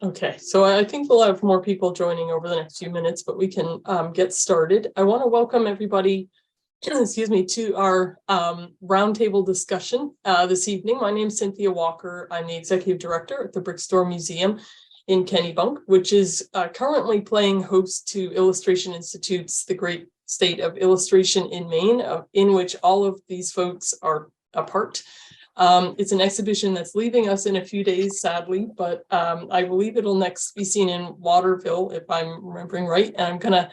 Okay, so I think we'll have more people joining over the next few minutes, but we can get started. I want to welcome everybody, excuse me, to our roundtable discussion this evening. My name is Cynthia Walker. I'm the Executive Director at the Brickstore Museum in Kennebunk, which is currently playing host to Illustration Institute's The Great State of Illustration in Maine, in which all of these folks are a part. It's an exhibition that's leaving us in a few days, sadly, but I believe it'll next be seen in Waterville, if I'm remembering right. And I'm going to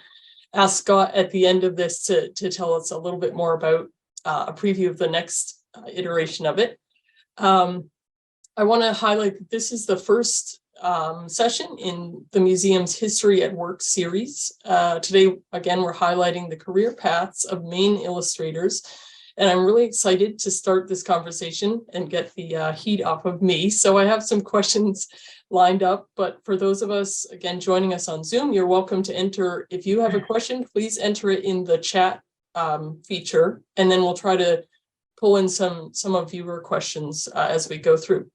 ask Scott at the end of this to tell us a little bit more about a preview of the next iteration of it. I want to highlight that this is the first session in the museum's History at Work series. Today, again, we're highlighting the career paths of Maine illustrators. And I'm really excited to start this conversation and get the heat off of me. So I have some questions lined up, but for those of us, again, joining us on Zoom, you're welcome to enter. If you have a question, please enter it in the chat feature, and then we'll try to pull in some of viewer questions as we go through.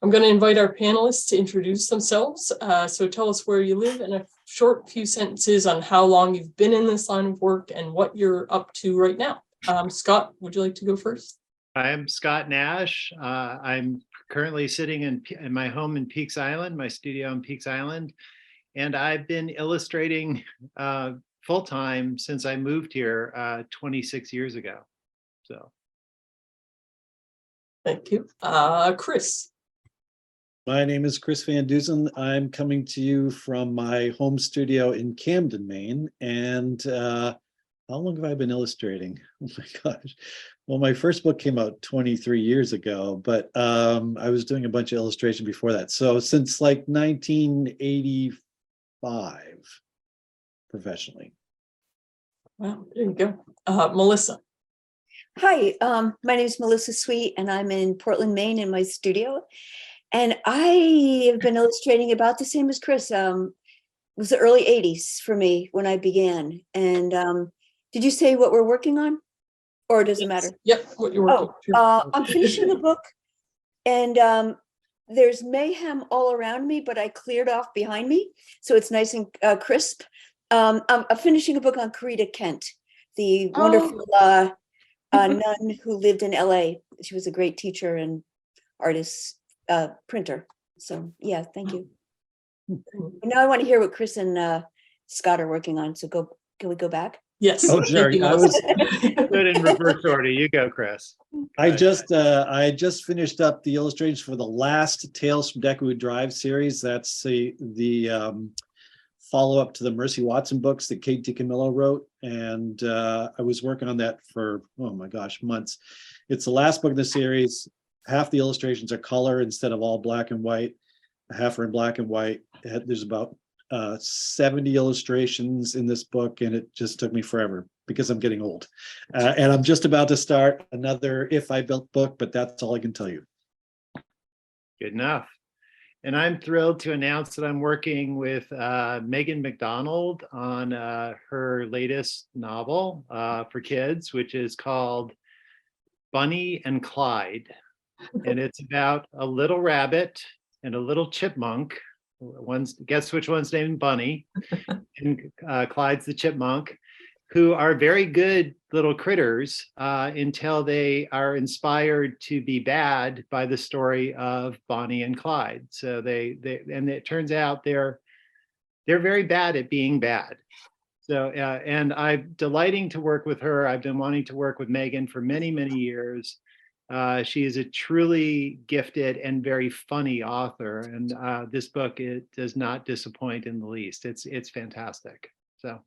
I'm going to invite our panelists to introduce themselves. So tell us where you live and a short few sentences on how long you've been in this line of work and what you're up to right now. Scott, would you like to go first? I'm Scott Nash. I'm currently sitting in my home in Peaks Island, my studio in Peaks Island, and I've been illustrating full-time since I moved here 26 years ago. So, thank you. Chris. My name is Chris Van Dusen. I'm coming to you from my home studio in Camden, Maine, and how long have I been illustrating? Oh my gosh. Well, my first book came out 23 years ago, but I was doing a bunch of illustration before that. So since like 1985, professionally. Wow, there you go. Melissa. Hi, my name is Melissa Sweet, and I'm in Portland, Maine in my studio. And I have been illustrating about the same as Chris. It was the early 80s for me when I began. And did you say what we're working on? Or does it matter? Yep, what you're working on. I'm finishing a book, and there's mayhem all around me, but I cleared off behind me, so it's nice and crisp. I'm finishing a book on Corita Kent, the wonderful nun who lived in LA. She was a great teacher and artist, printer. So yeah, thank you. Now I want to hear what Chris and Scott are working on. So can we go back? Yes. Oh, sorry. I was good in reverse order. You go, Chris. I just finished up the illustrations for the last Tales from Deckwood Drive series. That's the follow-up to the Mercy Watson books that Kate DiCamillo wrote, and I was working on that for, oh my gosh, months. It's the last book in the series. Half the illustrations are color instead of all black and white. Half are in black and white. There's about 70 illustrations in this book, and it just took me forever because I'm getting old. And I'm just about to start another If I Built book, but that's all I can tell you. Good enough. And I'm thrilled to announce that I'm working with Megan McDonald on her latest novel for kids, which is called Bunny and Clyde. And it's about a little rabbit and a little chipmunk. Guess which one's named Bunny, and Clyde's the chipmunk, who are very good little critters until they are inspired to be bad by the story of Bonnie and Clyde. So and it turns out they're very bad at being bad. So and I'm delighting to work with her. I've been wanting to work with Megan for many, many years. She is a truly gifted and very funny author, and this book, it does not disappoint in the least. It's fantastic. So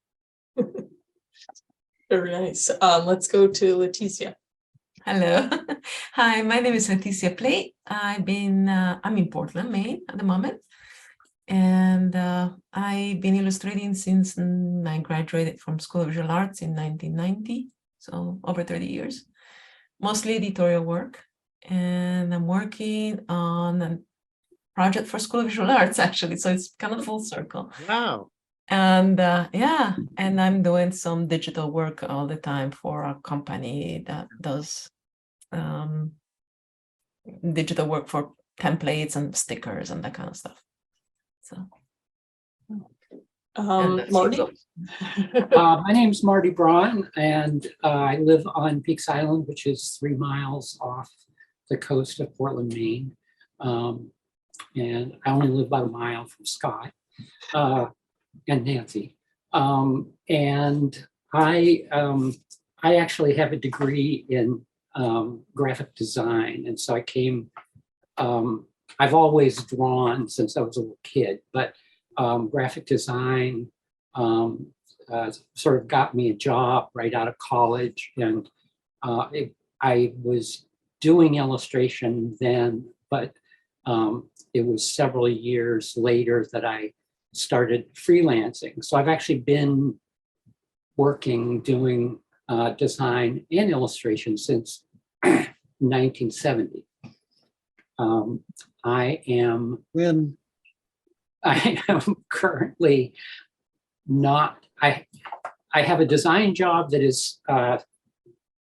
very nice. Let's go to Leticia. Hello. Hi, my name is Leticia Play. I'm in Portland, Maine at the moment, and I've been illustrating since I graduated from School of Visual Arts in 1990, so over 30 years. Mostly editorial work, and I'm working on a project for School of Visual Arts, actually, so it's kind of full circle. Wow. And yeah, and I'm doing some digital work all the time for a company that does digital work for templates and stickers and that kind of stuff. So, and that's Marty? it. My name's Marty Braun, and I live on Peaks Island, which is 3 miles off the coast of Portland, Maine. And I only live about a mile from Scott and Nancy. And I actually have a degree in graphic design, and so I came. I've always drawn since I was a little kid, but graphic design sort of got me a job right out of college, and I was doing illustration then, but it was several years later that I started freelancing. So I've actually been working doing design and illustration since 1970. I am currently not, I have a design job that is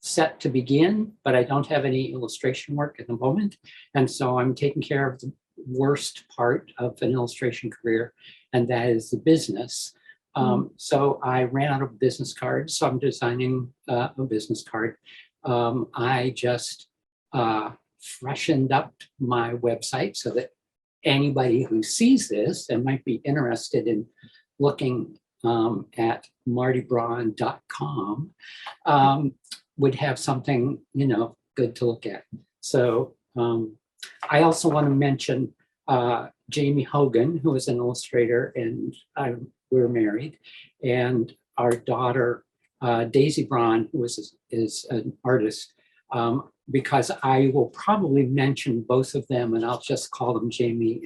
set to begin, but I don't have any illustration work at the moment. And so I'm taking care of the worst part of an illustration career, and that is the business. So I ran out of business cards, so I'm designing a business card. I just freshened up my website so that anybody who sees this and might be interested in looking at martybraun.com would have something, good to look at. So I also want to mention Jamie Hogan, who is an illustrator, and we're married, and our daughter, Daisy Braun, who is an artist, because I will probably mention both of them, and I'll just call them Jamie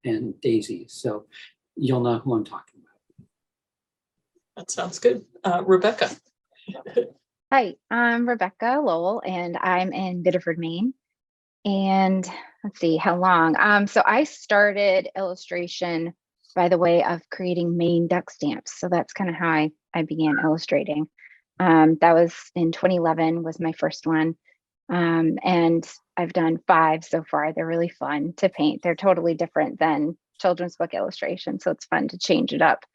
and Daisy. So you'll know who I'm talking about. That sounds good. Rebecca. Hi, I'm Rebecca Lowell, and I'm in Biddeford, Maine. And let's see, how long? So I started illustration by the way of creating Maine duck stamps. So that's kind of how I began illustrating. That was in 2011 was my first one. And I've done 5 so far. They're really fun to paint. They're totally different than children's book illustration. So it's fun to change it up.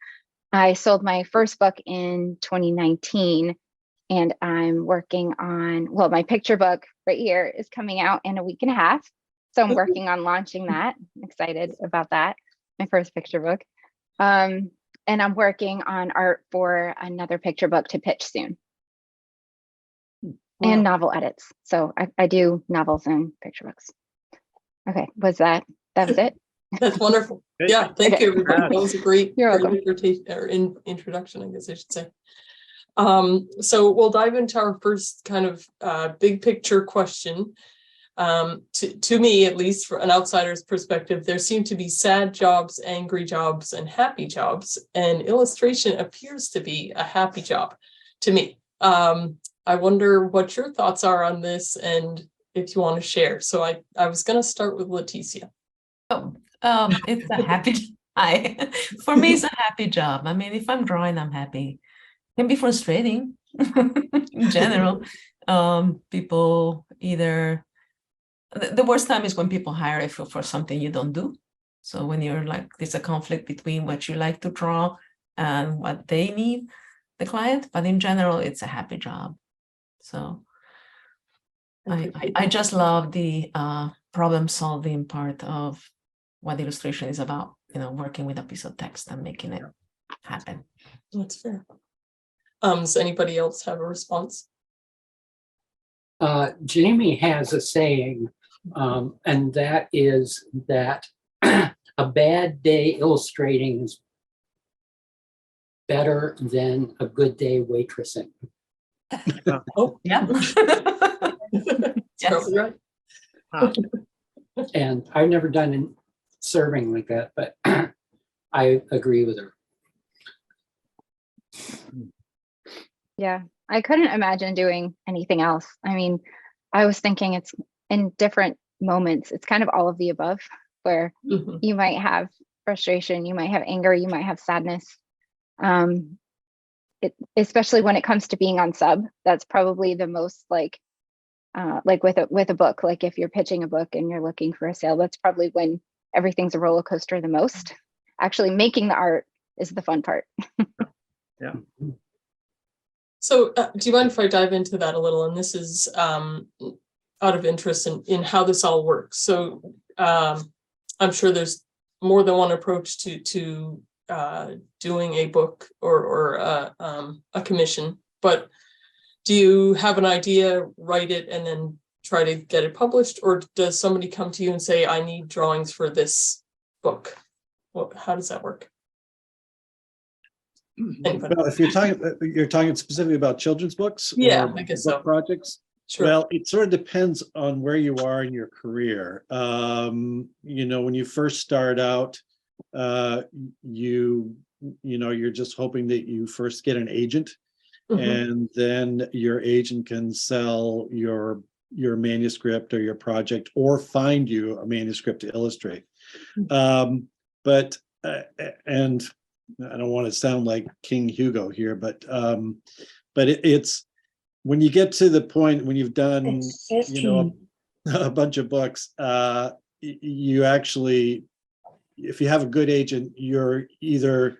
I sold my first book in 2019, and I'm working on, well, my picture book right here is coming out in a week and a half. So I'm working on launching that. I'm excited about that. My first picture book. And I'm working on art for another picture book to pitch soon. Wow. And novel edits. So I do novels and picture books. Okay, that was it? That's wonderful. Good. Yeah, thank Okay. you, everybody. That was a great, You're great welcome. introduction, I guess I should say. So we'll dive into our first kind of big picture question. To me, at least for an outsider's perspective, there seem to be sad jobs, angry jobs, and happy jobs, and illustration appears to be a happy job to me. I wonder what your thoughts are on this, and if you want to share. So I was going to start with Leticia. It's a happy for me, it's a happy job. I mean, if I'm drawing, I'm happy. It can be frustrating in general. People either, the worst time is when people hire you for something you don't do. So when you're like, there's a conflict between what you like to draw and what they need, the client, but in general, it's a happy job. So I just love the problem solving part of what illustration is about, working with a piece of text and making it happen. That's fair. Does anybody else have a response? Jamie has a saying, and that is that a bad day illustrating is better than a good day waitressing. Oh, Yeah. that's Yes. probably right. Huh. And I've never done any serving like that, but I agree with her. Yeah, I couldn't imagine doing anything else. I mean, I was thinking it's in different moments. It's kind of all of the above, where Mhm. you might have frustration, you might have anger, you might have sadness. Especially when it comes to being on sub, that's probably the most like with a book, like if you're pitching a book and you're looking for a sale, that's probably when everything's a roller coaster the most. actually making the art is the fun part. Yeah. So do you mind if I dive into that a little? And this is out of interest in how this all works. So I'm sure there's more than one approach to doing a book or a commission, but do you have an idea, write it, and then try to get it published? Or does somebody come to you and say, I need drawings for this book? How does that work? Anybody? Well, if you're talking specifically about children's books, Yeah, or I guess book so. projects. Sure. Well, it sort of depends on where you are in your career. When you first start out, you're just hoping that you first get an agent, and then your agent can sell your manuscript or your project, or find you a manuscript to illustrate. But I don't want to sound like King Hugo here, but it's when you get to the point when you've done, a bunch of books, you actually, if you have a good agent, you're either,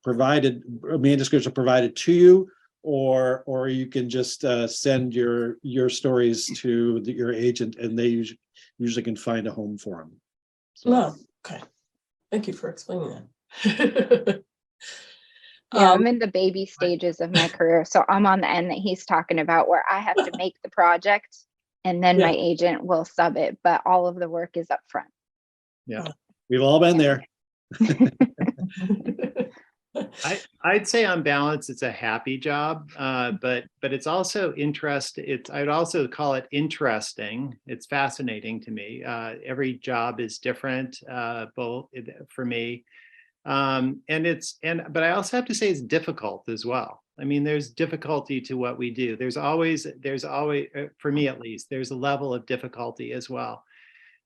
provided, manuscripts are provided to you, or you can just send your stories to your agent, and they usually can find a home for them. So. Oh, okay. Thank you for explaining that. Yeah, I'm in the baby stages of my career. So I'm on the end that he's talking about, where I have to make the project and then my agent will sub it, but all of the work is up front. Yeah, we've all been there. I'd say on balance, it's a happy job, but it's also I'd also call it interesting. It's fascinating to me. Every job is different, both for me. But I also have to say it's difficult as well. I mean, there's difficulty to what we do. There's always, for me at least, there's a level of difficulty as well.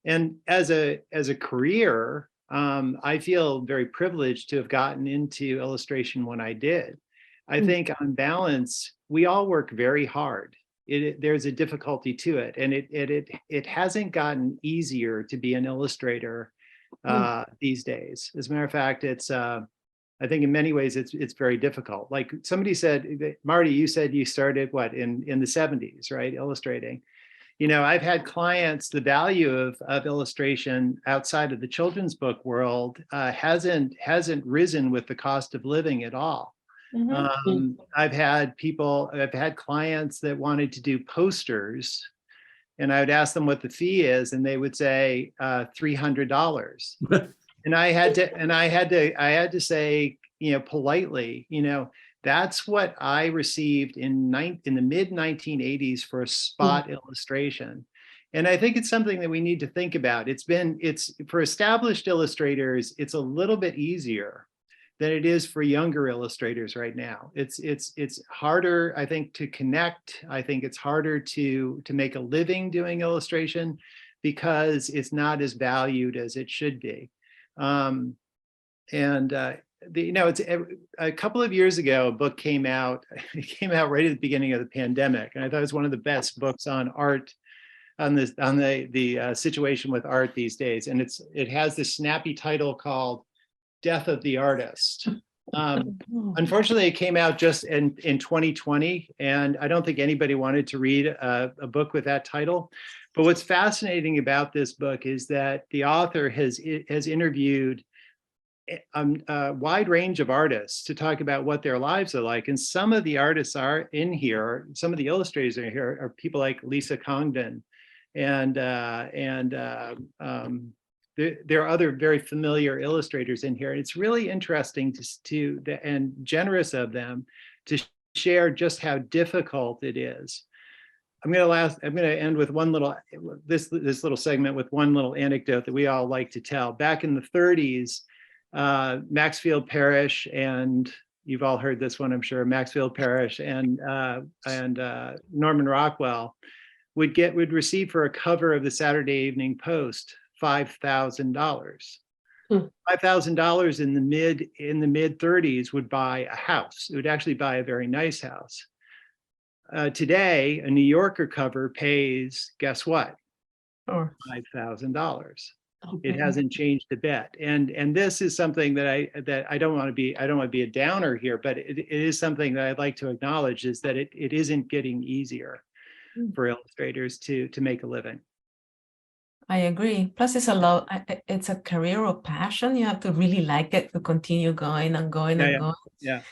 And as a career, I feel very privileged to have gotten into illustration when I did. I think on balance, we all work very hard. There's a difficulty to it, and it hasn't gotten easier to be an illustrator these days. As a matter of fact, it's I think in many ways it's very difficult. Like somebody said, Marty, you said you started in the 70s, right? Illustrating. I've had clients, the value of illustration outside of the children's book world hasn't risen with the cost of living at all. I've had clients that wanted to do posters, and I would ask them what the fee is, and they would say $300. And I had to say, politely, that's what I received in the mid 1980s for a spot illustration. And I think it's something that we need to think about. It's for established illustrators, it's a little bit easier than it is for younger illustrators right now. It's harder, I think, to connect. I think it's harder to make a living doing illustration because it's not as valued as it should be. It's a couple of years ago, a book came out. It came out right at the beginning of the pandemic, and I thought it was one of the best books on art, on the situation with art these days. And it has this snappy title called "Death of the Artist." Unfortunately, it came out just in 2020, and I don't think anybody wanted to read a book with that title. But what's fascinating about this book is that the author has interviewed a wide range of artists to talk about what their lives are like. And some of the artists are in here, some of the illustrators are here, are people like Lisa Congdon, and there are other very familiar illustrators in here. And it's really interesting and generous of them to share just how difficult it is. I'm going to end with this little segment with one little anecdote that we all like to tell. Back in the 30s, Maxfield Parrish, and you've all heard this one, I'm sure, Maxfield Parrish and Norman Rockwell would receive for a cover of the Saturday Evening Post $5,000. $5,000 in the mid 30s would buy a house. It would actually buy a very nice house. Today, a New Yorker cover pays, guess what? $5,000. It hasn't changed a bit. And this is something that I don't want to be a downer here, but it is something that I'd like to acknowledge, is that it isn't getting easier for illustrators to make a living. I agree. Plus, it's a career of passion. You have to really like it to continue going and going and going. Yeah.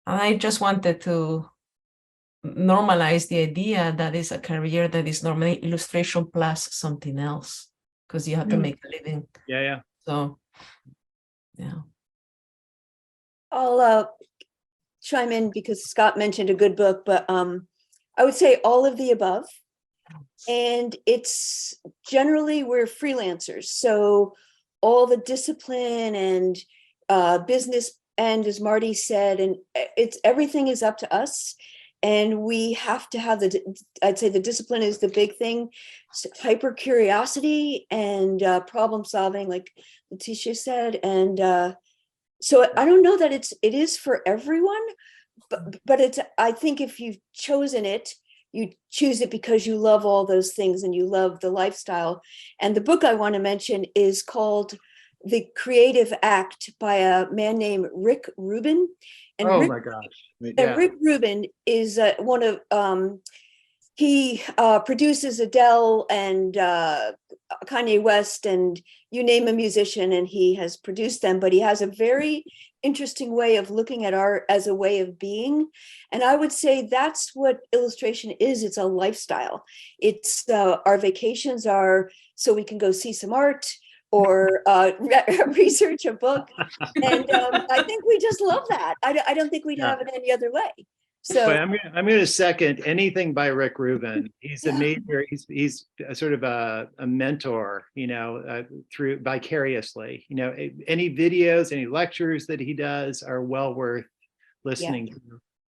I just wanted to normalize the idea that it's a career that is normally illustration plus something else, because you have to make a living. Yeah. So, yeah. I'll chime in because Scott mentioned a good book, but I would say all of the above. And it's generally, we're freelancers. So all the discipline and business, and as Marty said, and everything is up to us. And we have to have I'd say the discipline is the big thing, hyper curiosity and problem solving, like Letitia said. And so I don't know that it is for everyone, but I think if you've chosen it, you choose it because you love all those things and you love the lifestyle. And the book I want to mention is called The Creative Act by a man named Rick Rubin. And my gosh. And Rick Rubin is one of, he produces Adele and Kanye West and you name a musician, and he has produced them, but he has a very interesting way of looking at art as a way of being. And I would say that's what illustration is. It's a lifestyle. It's our vacations are so we can go see some art or research a book. And I think we just love that. I don't think we'd have it any other way. So but I'm going to second anything by Rick Rubin. He's a major, he's a sort of a mentor, through vicariously, any videos, any lectures that he does are well worth listening to.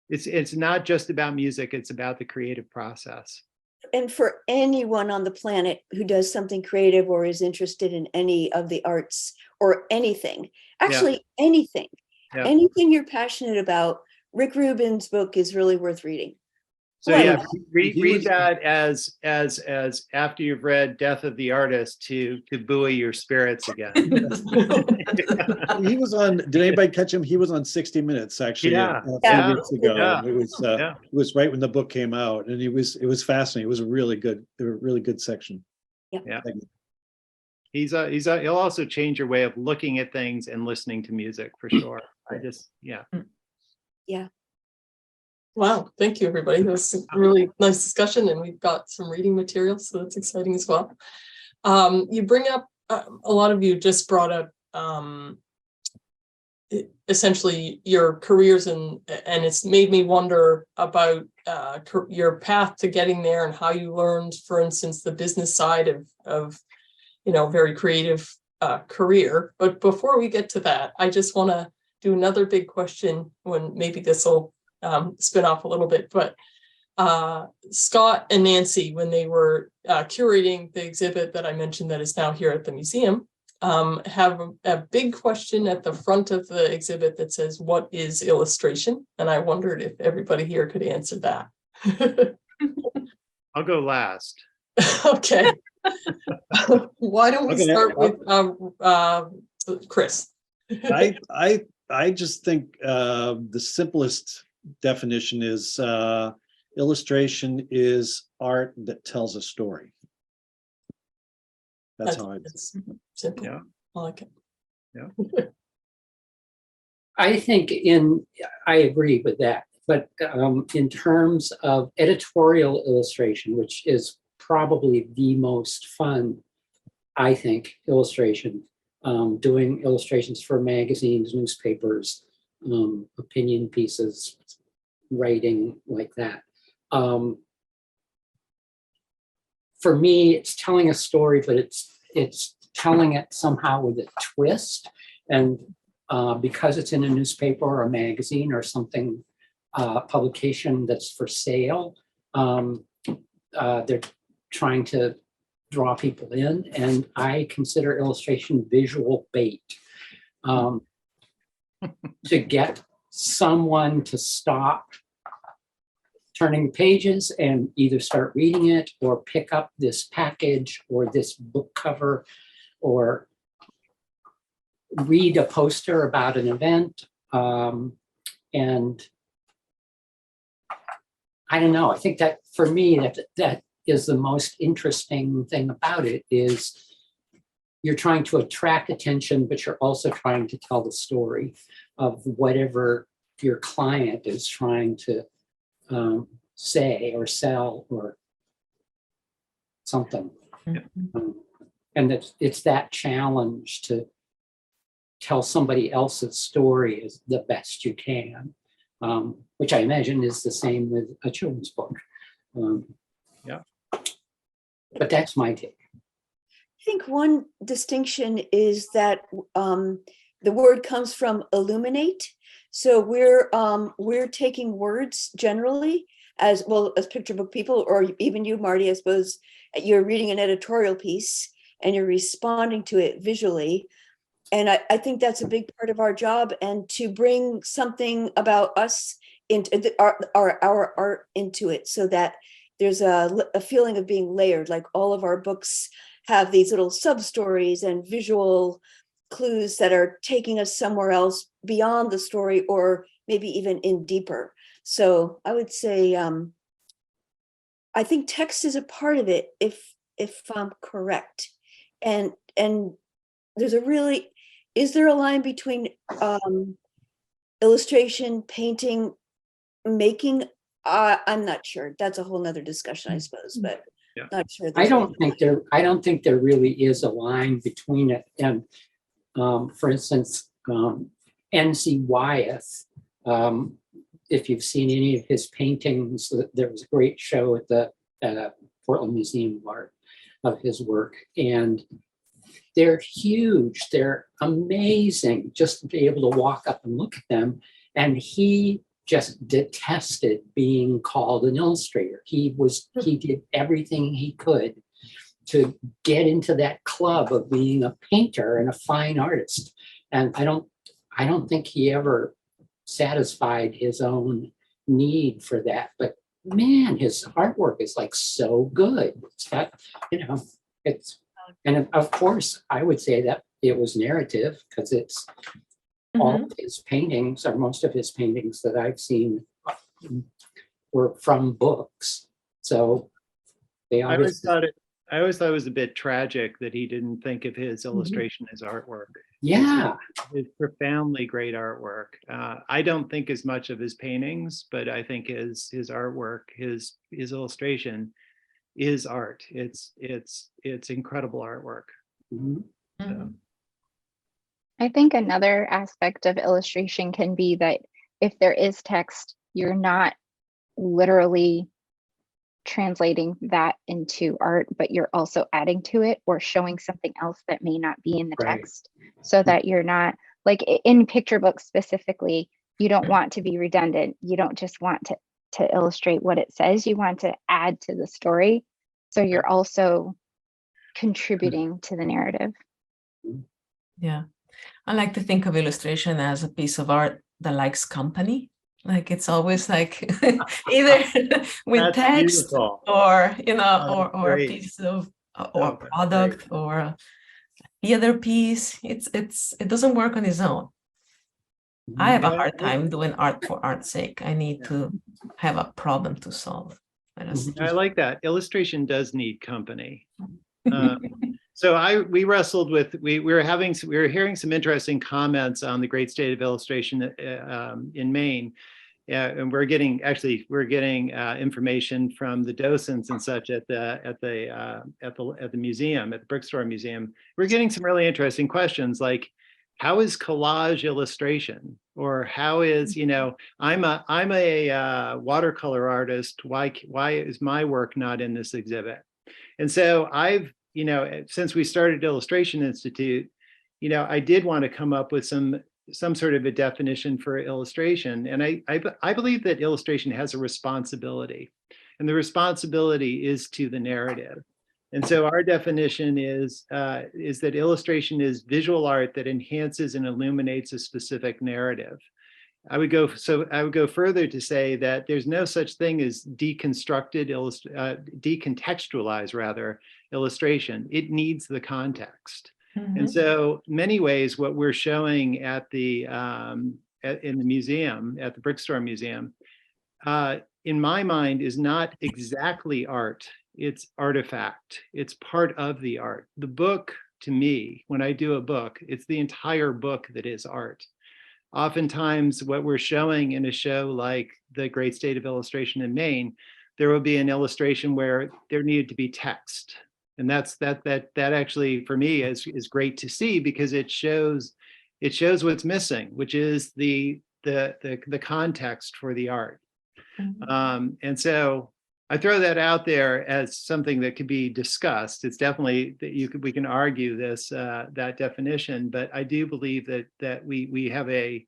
It's not just about music, it's about the creative process. And for anyone on the planet who does something creative or is interested in any of the arts or anything, actually anything you're passionate about, Rick Rubin's book is really worth reading. So read that as after you've read Death of the Artist to buoy your spirits again. He was on, did anybody catch him? He was on 60 Minutes actually a few weeks ago. Yeah. It was right when the book came out, and it was fascinating. It was a really good section. Yeah. He'll also change your way of looking at things and listening to music for sure. Yeah. Wow, thank you, everybody. That was a really nice discussion, and we've got some reading material, so that's exciting as well. You bring up, a lot of you just brought up essentially your careers, and it's made me wonder about your path to getting there and how you learned, for instance, the business side of very creative career. But before we get to that, I just want to do another big question, when maybe this will spin off a little bit, but Scott and Nancy, when they were curating the exhibit that I mentioned that is now here at the museum, have a big question at the front of the exhibit that says, "What is illustration?" And I wondered if everybody here could answer that. I'll go last. Okay. Why don't we start with Chris? I just think the simplest definition is illustration is art that tells a story. That's how it's simple. Yeah. I like it. Yeah. I think I agree with that, but in terms of editorial illustration, which is probably the most fun, I think, illustration, doing illustrations for magazines, newspapers, opinion pieces, writing like that. For me, it's telling a story, but it's telling it somehow with a twist. And because it's in a newspaper or a magazine or something, publication that's for sale, they're trying to draw people in. And I consider illustration visual bait. To get someone to stop turning pages and either start reading it or pick up this package or this book cover or read a poster about an event, and I don't know, I think that for me, that is the most interesting thing about it, is you're trying to attract attention, but you're also trying to tell the story of whatever your client is trying to say or sell or something. And it's that challenge to tell somebody else's story as the best you can, which I imagine is the same with a children's book. Yeah. But that's my take. I think one distinction is that the word comes from illuminate. So we're taking words generally as well as picture book people, or even you, Marty, I suppose you're reading an editorial piece and you're responding to it visually. And I think that's a big part of our job, and to bring something about us into our art into it, so that there's a feeling of being layered, like all of our books have these little sub-stories and visual clues that are taking us somewhere else beyond the story, or maybe even in deeper. So I would say, I think text is a part of it, if I'm correct. And there's is there a line between illustration, painting, making? I'm not sure. That's a whole nother discussion, I suppose, but yeah. Not sure. I don't think there really is a line between it. And for instance, N.C. Wyeth, if you've seen any of his paintings, there was a great show at the Portland Museum of Art of his work, and they're huge, they're amazing, just to be able to walk up and look at them. And he just detested being called an illustrator. He did everything he could to get into that club of being a painter and a fine artist. And I don't think he ever satisfied his own need for that. But man, his artwork is like so good. It's got, and of course I would say that it was narrative, because it's all of his paintings, or most of his paintings that I've seen, were from books. So they obviously. I always thought it was a bit tragic that he didn't think of his illustration as artwork. Yeah. It's profoundly great artwork. I don't think as much of his paintings, but I think his artwork, his illustration is art. It's incredible artwork. So. I think another aspect of illustration can be that if there is text, you're not literally translating that into art, but you're also adding to it or showing something else that may not be in the text, so that you're not, like in picture books specifically, you don't want to be redundant. You don't just want to illustrate what it says. You want to add to the story. So you're also contributing to the narrative. Yeah. I like to think of illustration as a piece of art that likes company. Like it's always like either with That's text beautiful. or, or a great. piece of, or a product or the other piece. It doesn't work on its own. I have a hard time doing art for art's sake. I need to have a problem to solve. I like that. Illustration does need company. So we wrestled with, we were hearing some interesting comments on the great state of illustration in Maine. And we're getting information from the docents and such at the museum, at the Brickstore Museum. We're getting some really interesting questions like, how is collage illustration? Or how is, I'm a watercolor artist. Why is my work not in this exhibit? And so I've, since we started Illustration Institute, I did want to come up with some sort of a definition for illustration. And I believe that illustration has a responsibility, and the responsibility is to the narrative. And so our definition is that illustration is visual art that enhances and illuminates a specific narrative. I would go further to say that there's no such thing as decontextualized illustration. It needs the context. And so many ways, what we're showing at the in the museum, at the Brickstore Museum, in my mind, is not exactly art. It's artifact. It's part of the art. The book, to me, when I do a book, it's the entire book that is art. Oftentimes, what we're showing in a show like The Great State of Illustration in Maine, there will be an illustration where there needed to be text. And that actually, for me, is great to see, because it shows what's missing, which is the context for the art. And so I throw that out there as something that could be discussed. It's definitely that we can argue this that definition, but I do believe that we have a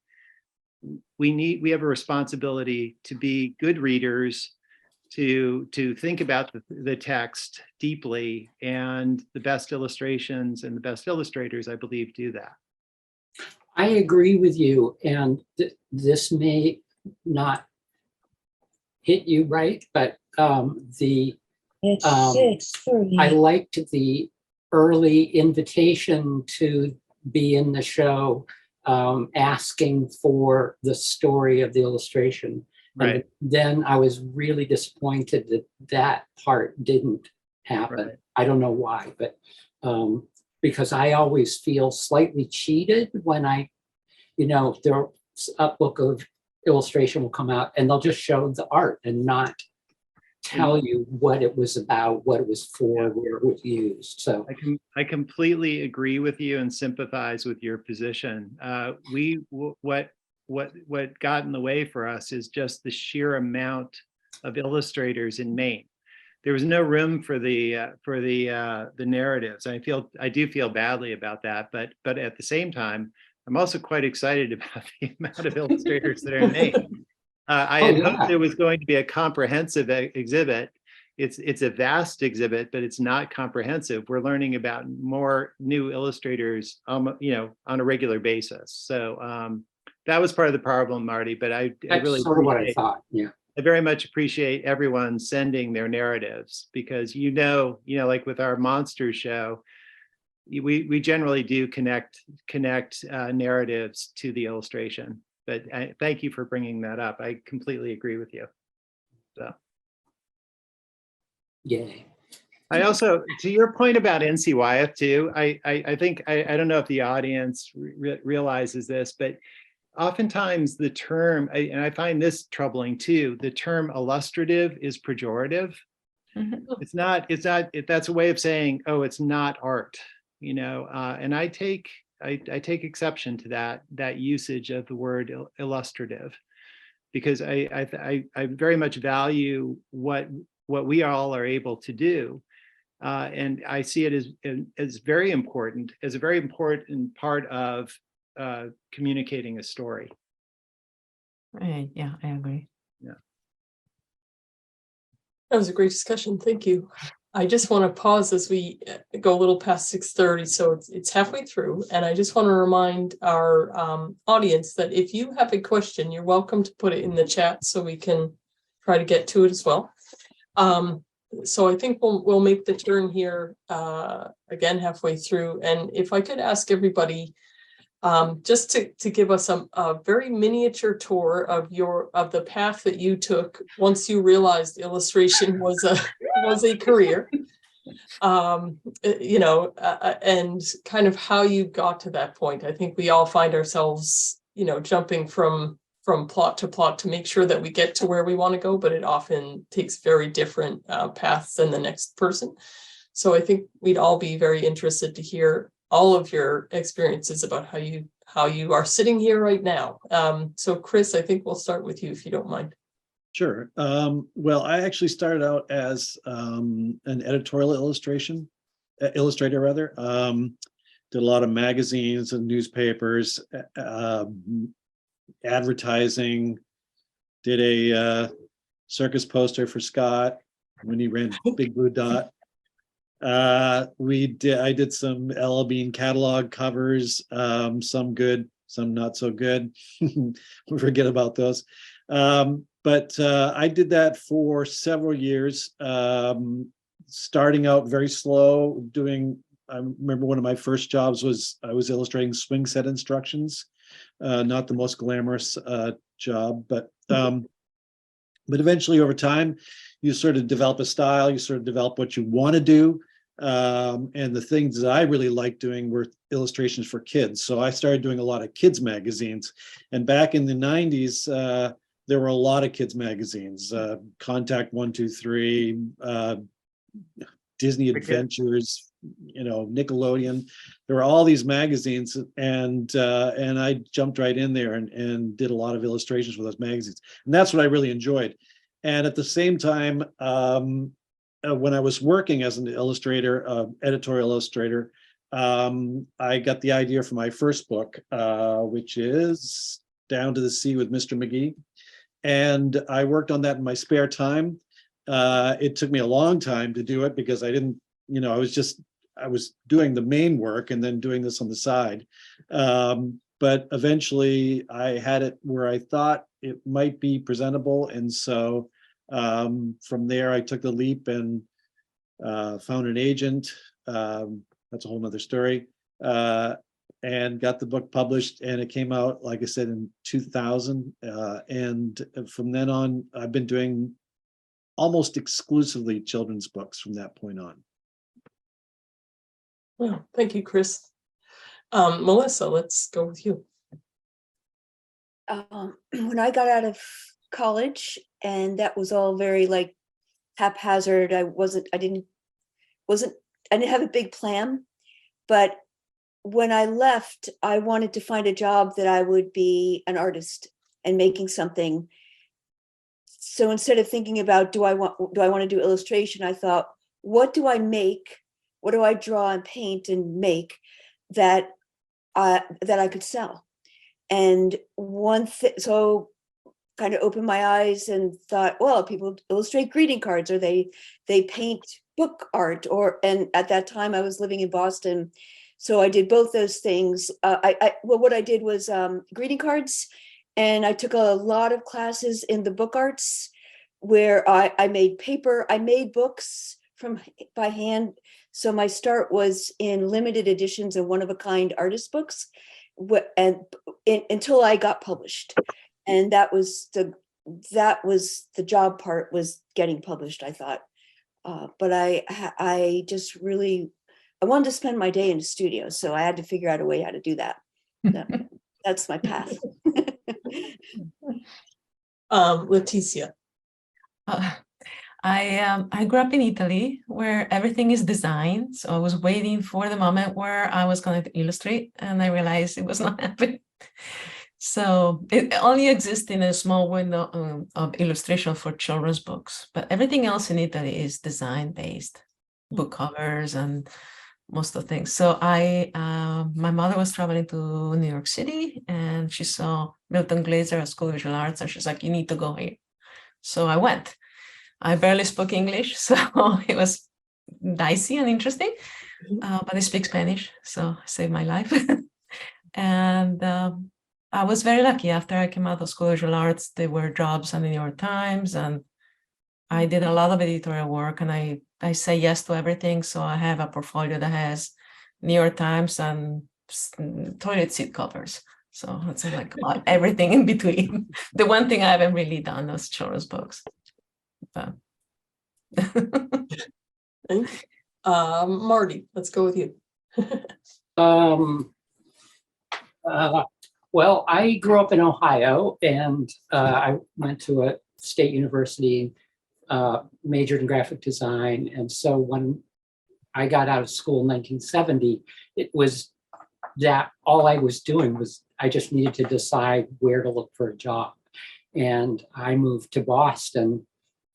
responsibility to be good readers, to think about the text deeply, and the best illustrations and the best illustrators, I believe, do that. I agree with you, and this may not hit you right, but I liked the early invitation to be in the show, asking for the story of the illustration. Right. And then I was really disappointed that part didn't happen. Right. I don't know why, but because I always feel slightly cheated when there's a book of illustration will come out and they'll just show the art and not tell you what it was about, what it was for, where it was used. So I completely agree with you and sympathize with your position. What got in the way for us is just the sheer amount of illustrators in Maine. There was no room for the narratives. I do feel badly about that, but at the same time, I'm also quite excited about the amount of illustrators that are in Maine. I had hoped there was going to be a comprehensive exhibit. It's a vast exhibit, but it's not comprehensive. We're learning about more new illustrators, on a regular basis. So that was part of the problem, Marty. But I really sort of what I thought. Yeah, I very much appreciate everyone sending their narratives, because like with our monster show, we generally do connect narratives to the illustration. But thank you for bringing that up. I completely agree with you. So, yay. I also, to your point about NCYF too, I think, I don't know if the audience realizes this, but oftentimes the term, and I find this troubling too, the term illustrative is pejorative. It's not, that's a way of saying, oh, it's not art, and I take exception to that usage of the word illustrative, because I very much value what we all are able to do, and I see it as very important, as a very important part of communicating a story. Right. Yeah, I agree. Yeah, that was a great discussion. Thank you. I just want to pause as we go a little past 6:30, so it's halfway through, and I just want to remind our audience that if you have a question, you're welcome to put it in the chat so we can try to get to it as well. So I think we'll make the turn here again halfway through, and if I could ask everybody just to give us a very miniature tour of the path that you took once you realized illustration was a career, and kind of how you got to that point. I think we all find ourselves, jumping from plot to plot to make sure that we get to where we want to go, but it often takes very different paths than the next person. So I think we'd all be very interested to hear all of your experiences about how you are sitting here right now. So Chris, I think we'll start with you if you don't mind. Sure. Well, I actually started out as an editorial illustrator. Did a lot of magazines and newspapers, advertising. Did a circus poster for Scott when he ran Big Blue Dot. I did some L.L. Bean catalog covers, some good, some not so good. We forget about those. But I did that for several years, starting out very slow, doing I remember one of my first jobs was I was illustrating swing set instructions. Not the most glamorous job, but eventually over time, you sort of develop a style, you sort of develop what you want to do. And the things that I really liked doing were illustrations for kids. So I started doing a lot of kids magazines. And back in the 90s, there were a lot of kids magazines, Contact 123, Disney Adventures, Nickelodeon. There were all these magazines, and I jumped right in there and did a lot of illustrations for those magazines. And that's what I really enjoyed. And at the same time, when I was working as an illustrator, editorial illustrator, I got the idea for my first book, which is Down to the Sea with Mr. McGee. And I worked on that in my spare time. It took me a long time to do it because I didn't, I was doing the main work and then doing this on the side. But eventually I had it where I thought it might be presentable. And so from there, I took the leap and found an agent. That's a whole nother story. And got the book published, and it came out, like I said, in 2000. And from then on, I've been doing almost exclusively children's books from that point on. Well, thank you, Chris. Melissa, let's go with you. When I got out of college, and that was all very like haphazard. I didn't have a big plan, but when I left, I wanted to find a job that I would be an artist and making something. So instead of thinking about do I want to do illustration, I thought, what do I make? What do I draw and paint and make that I could sell? And so kind of opened my eyes and thought, well, people illustrate greeting cards, or they paint book art, and at that time I was living in Boston. So I did both those things. What I did was greeting cards, and I took a lot of classes in the book arts where I made paper. I made books by hand. So my start was in limited editions and one-of-a-kind artist books, until I got published. And that was the job part, was getting published, I thought. But I just really, I wanted to spend my day in the studio, so I had to figure out a way how to do that. That's my path. Leticia. I grew up in Italy, where everything is designed. So I was waiting for the moment where I was going to illustrate, and I realized it was not happening. So it only exists in a small window of illustration for children's books, but everything else in Italy is design-based, book covers and most of the things. So my mother was traveling to New York City, and she saw Milton Glaser at School of Visual Arts, and she's like, you need to go here. So I went. I barely spoke English, so it was dicey and interesting, but I speak Spanish, so it saved my life. And I was very lucky. After I came out of School of Visual Arts, there were jobs on the New York Times, and I did a lot of editorial work, and I say yes to everything. So I have a portfolio that has New York Times and toilet seat covers. So it's like everything in between. The one thing I haven't really done is children's books. But Marty, let's go with you. Well, I grew up in Ohio, and I went to a state university, majored in graphic design. And so when I got out of school in 1970, it was that all I was doing was I just needed to decide where to look for a job. And I moved to Boston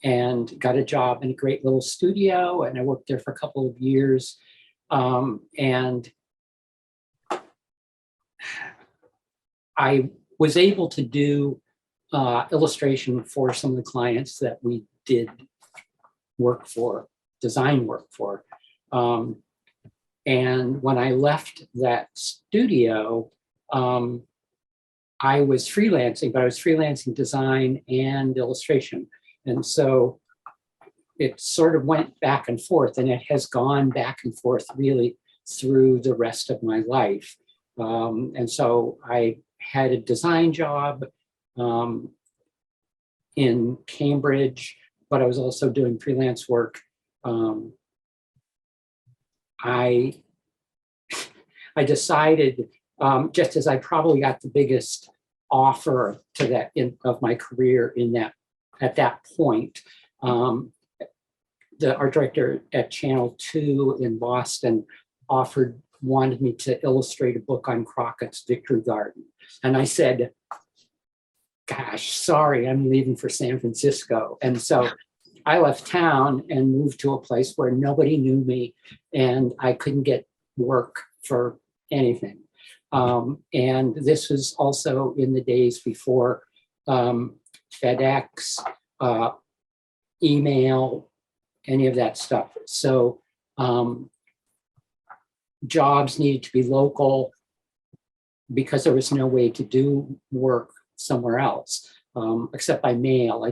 and got a job in a great little studio, and I worked there for a couple of years. And I was able to do illustration for some of the clients that we did work for, design work for. And when I left that studio, I was freelancing, but I was freelancing design and illustration. And so it sort of went back and forth, and it has gone back and forth really through the rest of my life. And so I had a design job in Cambridge, but I was also doing freelance work. I decided, just as I probably got the biggest offer to that of my career at that point, the art director at Channel 2 in Boston wanted me to illustrate a book on Crockett's Victory Garden. And I said, gosh, sorry, I'm leaving for San Francisco. And so I left town and moved to a place where nobody knew me and I couldn't get work for anything. And this was also in the days before FedEx, email, any of that stuff. So jobs needed to be local because there was no way to do work somewhere else except by mail.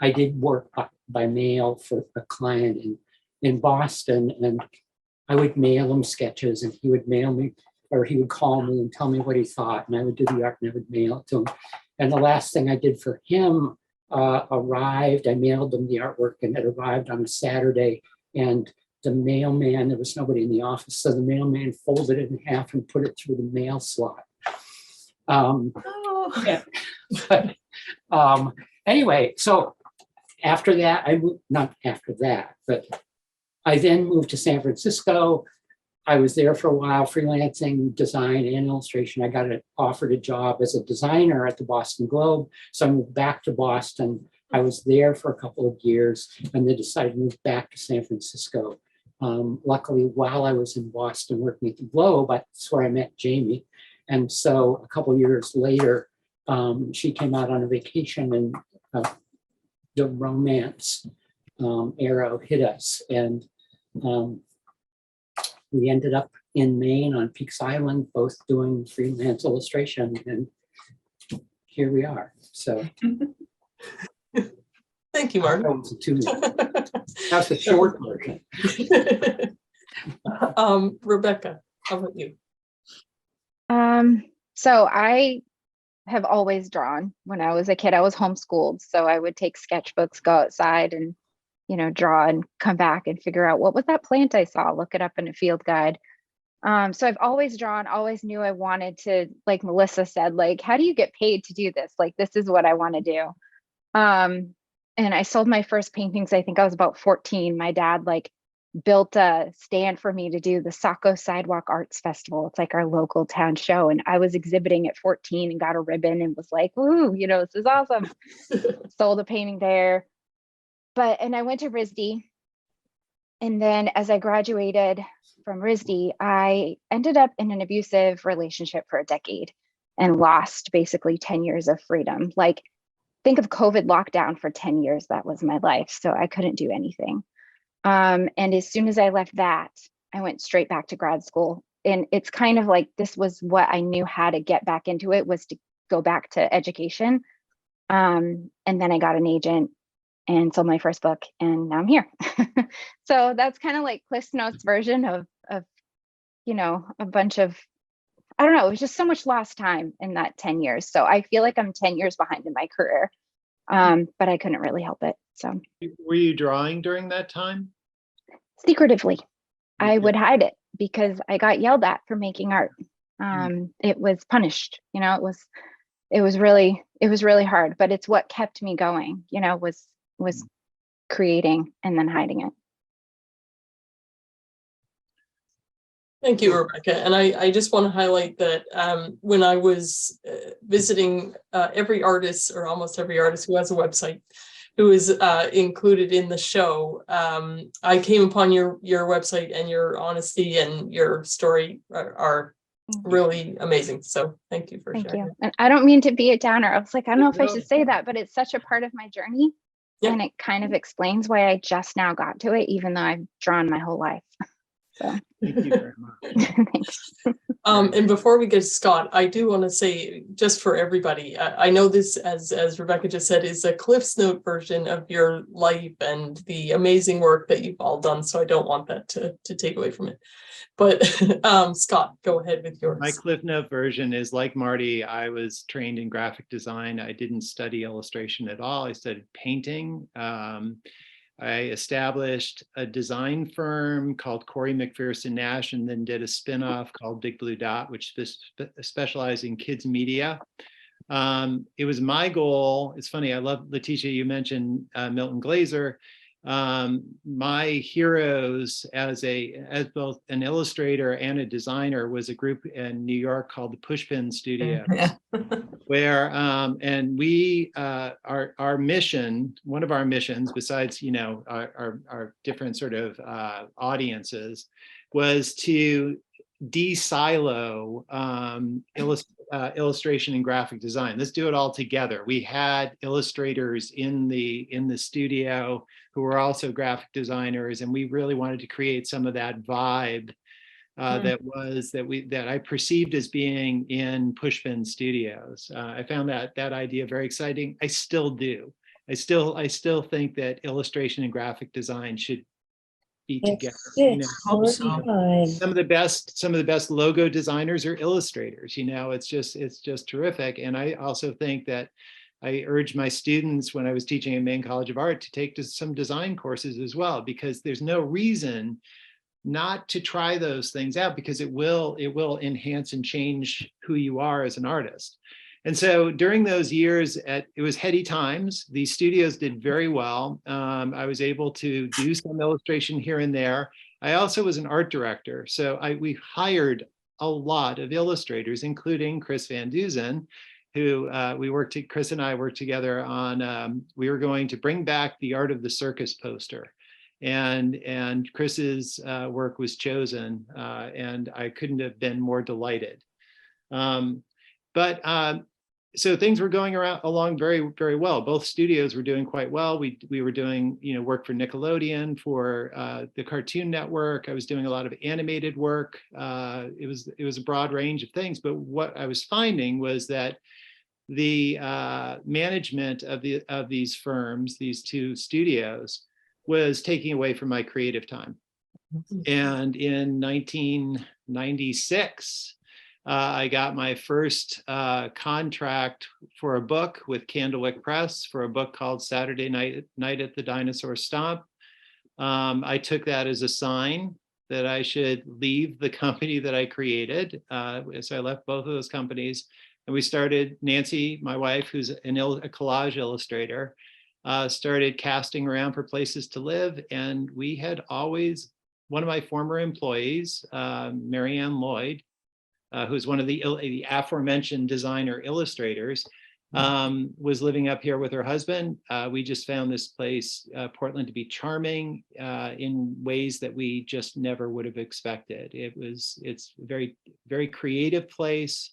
I did work by mail for a client in Boston, and I would mail him sketches and he would mail me, or he would call me and tell me what he thought, and I would do the art and I would mail it to him. And the last thing I did for him arrived, I mailed him the artwork and it arrived on a Saturday, and the mailman, there was nobody in the office, so the mailman folded it in half and put it through the mail slot. Anyway, so after that, not after that, but I then moved to San Francisco. I was there for a while, freelancing design and illustration. I got offered a job as a designer at the Boston Globe. So I moved back to Boston. I was there for a couple of years and then decided to move back to San Francisco. Luckily, while I was in Boston working at the Globe, that's where I met Jamie. And so a couple of years later, she came out on a vacation and the romance arrow hit us. And we ended up in Maine on Peaks Island, both doing freelance illustration, and here we are. So Thank you, Mark. That's the short version. Rebecca, how about you? So I have always drawn. When I was a kid, I was homeschooled, so I would take sketchbooks, go outside and, draw and come back and figure out what was that plant I saw, look it up in a field guide. So I've always drawn, always knew I wanted to, like Melissa said, like, how do you get paid to do this? Like, this is what I want to do. And I sold my first paintings, I think I was about 14. My dad built a stand for me to do the Saco Sidewalk Arts Festival. It's like our local town show. And I was exhibiting at 14 and got a ribbon and was like, woo, this is awesome. Sold a painting there. And I went to RISD. And then as I graduated from RISD, I ended up in an abusive relationship for a decade and lost basically 10 years of freedom. Think of COVID lockdown for 10 years. That was my life. So I couldn't do anything. And as soon as I left that, I went straight back to grad school. And it's kind of like, this was what I knew how to get back into it, was to go back to education. And then I got an agent and sold my first book, and now I'm here. So that's kind of like Cliff Notes version of a bunch of, I don't know, it was just so much lost time in that 10 years. So I feel like I'm 10 years behind in my career, but I couldn't really help it. So were you drawing during that time? Secretively, I would hide it because I got yelled at for making art. It was punished, it was really hard, but it's what kept me going, was creating and then hiding it. Thank you, Rebecca. And I just want to highlight that when I was visiting every artist, or almost every artist who has a website, who is included in the show, I came upon your website, and your honesty and your story are really amazing. So thank you for sharing. Thank you. And I don't mean to be a downer. I was like, I don't know if I should say that, but it's such a part of my journey. Yeah. And it kind of explains why I just now got to it, even though I've drawn my whole life. So thank you very much. Thanks. And before we get to Scott, I do want to say, just for everybody, I know this, as Rebecca just said, is a Cliff's Note version of your life and the amazing work that you've all done. So I don't want that to take away from it. But Scott, go ahead with yours. My Cliff Note version is like Marty. I was trained in graphic design. I didn't study illustration at all. I studied painting. I established a design firm called Corey McPherson Nash, and then did a spinoff called Big Blue Dot, which specialized in kids media. It was my goal. It's funny. I love, Letitia, you mentioned Milton Glaser. My heroes as both an illustrator and a designer was a group in New York called the Pushpin Studios, Yeah. where and we our mission, one of our missions, besides our different sort of audiences, was to de-silo illustration and graphic design. Let's do it all together. We had illustrators in the studio who were also graphic designers, and we really wanted to create some of that vibe that I perceived as being in Pushpin Studios. I found that idea very exciting. I still do. I still think that illustration and graphic design should be together. Hope so. Some of the best logo designers are illustrators. It's just terrific. And I also think that I urge my students when I was teaching at Maine College of Art to take some design courses as well, because there's no reason not to try those things out, because it will enhance and change who you are as an artist. And so during those years, it was heady times. These studios did very well. I was able to do some illustration here and there. I also was an art director. So we hired a lot of illustrators, including Chris Van Duzen, who Chris and I worked together on, we were going to bring back the Art of the Circus poster. And Chris's work was chosen, and I couldn't have been more delighted. So things were going along very, very well. Both studios were doing quite well. We were doing work for Nickelodeon, for the Cartoon Network. I was doing a lot of animated work. It was a broad range of things. But what I was finding was that the management of these firms, these two studios, was taking away from my creative time. And in 1996, I got my first contract for a book with Candlewick Press for a book called Saturday Night at the Dinosaur Stomp. I took that as a sign that I should leave the company that I created. So I left both of those companies, and we started, Nancy, my wife, who's a collage illustrator, started casting around for places to live. And we had always, one of my former employees, Marianne Lloyd, who's one of the aforementioned designer illustrators, was living up here with her husband. We just found this place, Portland, to be charming in ways that we just never would have expected. It's a very, very creative place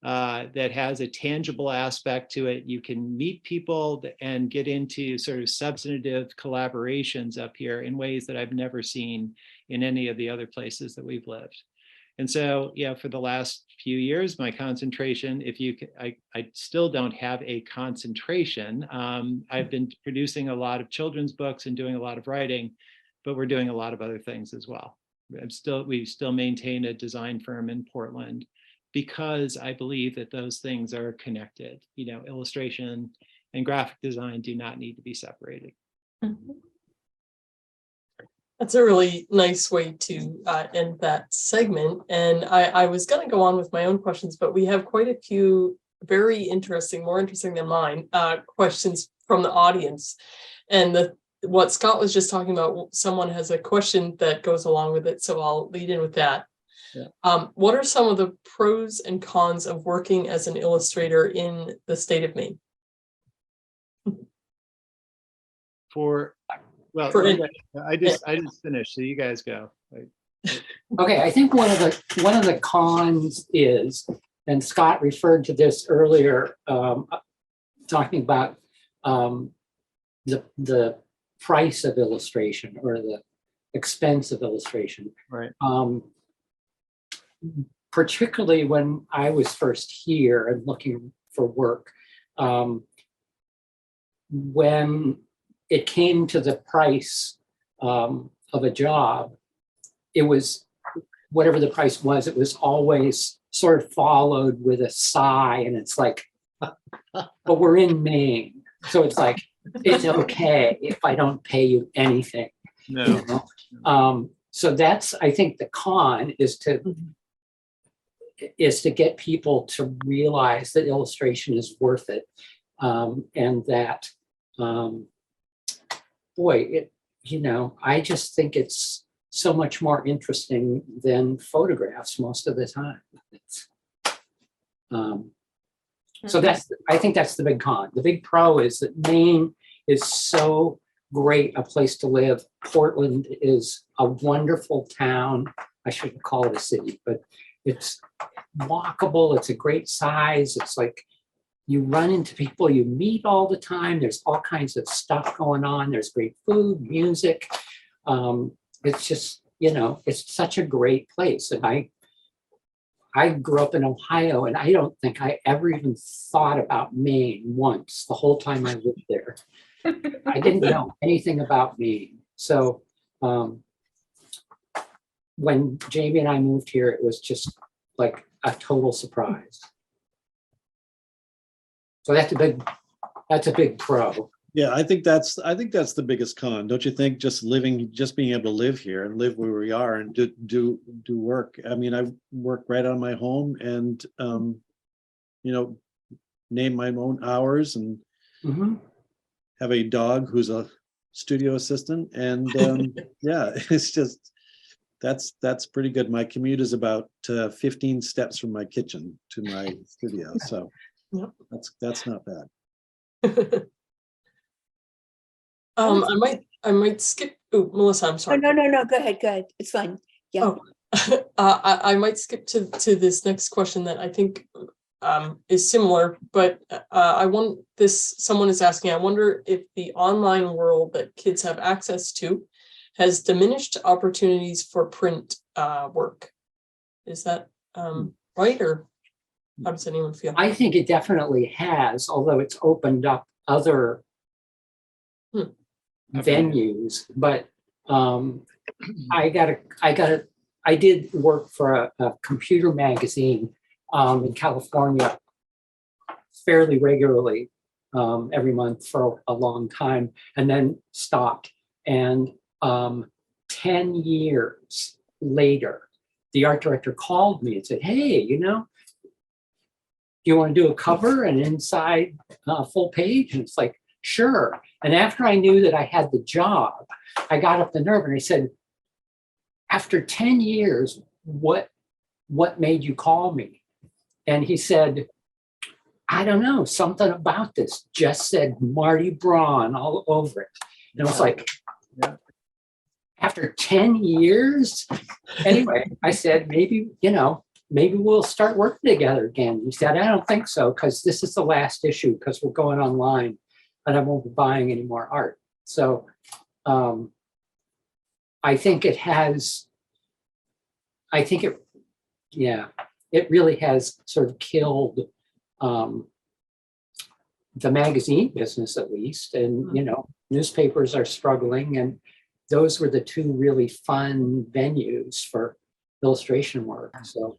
that has a tangible aspect to it. You can meet people and get into sort of substantive collaborations up here in ways that I've never seen in any of the other places that we've lived. And so, yeah, for the last few years, my concentration, I still don't have a concentration. I've been producing a lot of children's books and doing a lot of writing, but we're doing a lot of other things as well. We still maintain a design firm in Portland, because I believe that those things are connected. Illustration and graphic design do not need to be separated. Mhm. That's a really nice way to end that segment. And I was going to go on with my own questions, but we have quite a few very interesting, more interesting than mine, questions from the audience. And what Scott was just talking about, someone has a question that goes along with it, so I'll lead in with that. Yeah. What are some of the pros and cons of working as an illustrator in the state of Maine? I just finished, so you guys go. Okay, I think one of the cons is, and Scott referred to this earlier, talking about the price of illustration or the expense of illustration. Right. particularly when I was first here and looking for work, when it came to the price of a job, it was whatever the price was, it was always sort of followed with a sigh. And it's like, but we're in Maine. So it's like, it's okay if I don't pay you anything. No. You know? So that's, I think the con is to get people to realize that illustration is worth it. And that, boy, I just think it's so much more interesting than photographs most of the time. So I think that's the big con. The big pro is that Maine is so great a place to live. Portland is a wonderful town. I shouldn't call it a city, but it's walkable. It's a great size. It's like you run into people you meet all the time. There's all kinds of stuff going on. There's great food, music. It's just, it's such a great place. And I grew up in Ohio, and I don't think I ever even thought about Maine once the whole time I lived there. I didn't know anything about Maine. So when Jamie and I moved here, it was just like a total surprise. So that's a big pro. Yeah, I think that's the biggest con, don't you think? Just being able to live here and live where we are and do work. I mean, I work right out of my home and name my own hours and have a dog who's a studio assistant. And yeah, it's just that's pretty good. My commute is about 15 steps from my kitchen to my studio, so that's not bad. I might skip. Oh, Melissa, I'm sorry. No. Go ahead. It's fine. Yeah. Oh, I might skip to this next question that I think is similar, but someone is asking, I wonder if the online world that kids have access to has diminished opportunities for print work. Is that right, or how does anyone feel? I think it definitely has, although it's opened up other venues. But I did work for a computer magazine in California fairly regularly every month for a long time, and then stopped. And 10 years later, the art director called me and said, hey, do you want to do a cover and inside full page? And it's like, sure. And after I knew that I had the job, I got up the nerve and I said, after 10 years, what made you call me? And he said, I don't know, something about this just said Marty Braun all over it. And I was like, after 10 years? Anyway, I said, maybe we'll start working together again. He said, I don't think so, because this is the last issue, because we're going online and I won't be buying any more art. So I think it really has sort of killed the magazine business, at least. And, newspapers are struggling, and those were the two really fun venues for illustration work. So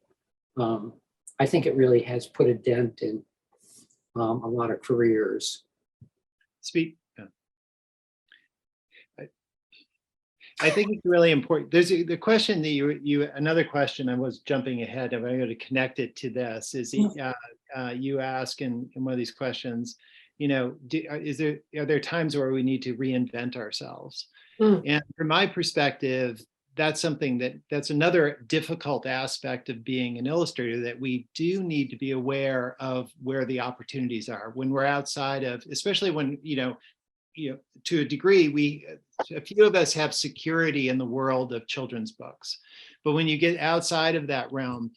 I think it really has put a dent in a lot of careers. I think it's really important. There's the question that another question, I was jumping ahead, I'm going to connect it to this, is you ask in one of these questions, are there times where we need to reinvent ourselves? And from my perspective, that's another difficult aspect of being an illustrator, that we do need to be aware of where the opportunities are when we're outside of, especially when, to a degree, a few of us have security in the world of children's books. But when you get outside of that realm,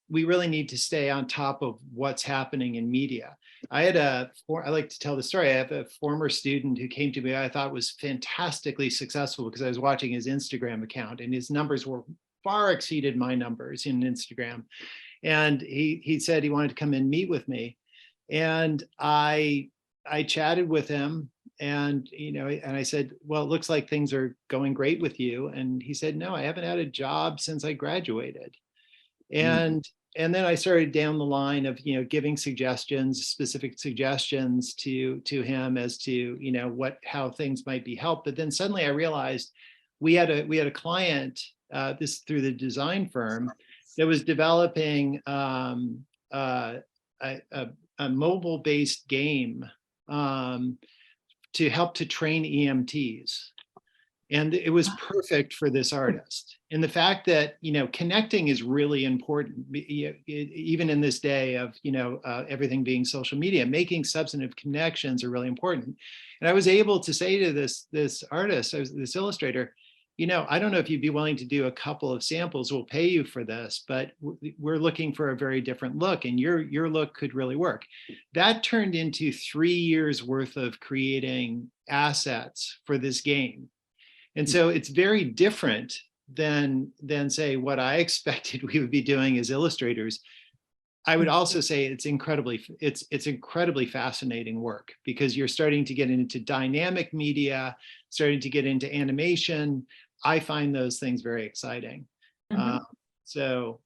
we really need to stay on top of what's happening in media. I like to tell the story. I have a former student who came to me, I thought was fantastically successful, because I was watching his Instagram account and his numbers were far exceeded my numbers in Instagram. And he said he wanted to come and meet with me. And I chatted with him, and and I said, well, it looks like things are going great with you. And he said, no, I haven't had a job since I graduated. And then I started down the line of giving suggestions, specific suggestions to him as to how things might be helped. But then suddenly I realized we had a client this through the design firm that was developing a mobile-based game to help to train EMTs. And it was perfect for this artist. And the fact that, connecting is really important, even in this day of, everything being social media, making substantive connections are really important. And I was able to say to this artist, this illustrator, I don't know if you'd be willing to do a couple of samples, we'll pay you for this, but we're looking for a very different look, and your look could really work. That turned into 3 years worth of creating assets for this game. And so it's very different than say what I expected we would be doing as illustrators. I would also say it's incredibly fascinating work, because you're starting to get into dynamic media, starting to get into animation. I find those things very exciting. So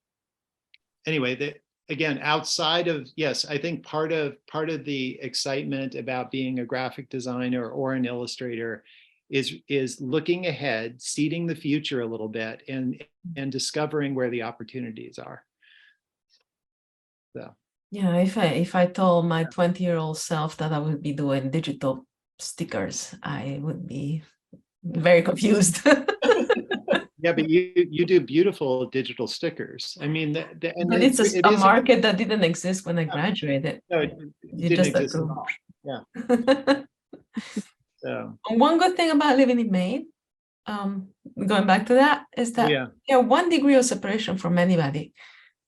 anyway, again, outside of, yes, I think part of the excitement about being a graphic designer or an illustrator is looking ahead, seeding the future a little bit, and discovering where the opportunities are. So Yeah, if I told my 20-year-old self that I would be doing digital stickers, I would be very confused. yeah, but you do beautiful digital stickers. I mean, but it's a market that didn't exist when I graduated. No, it didn't exist at all. Yeah. So one good thing about living in Maine, going back to that, is that you have 1 degree of separation from anybody.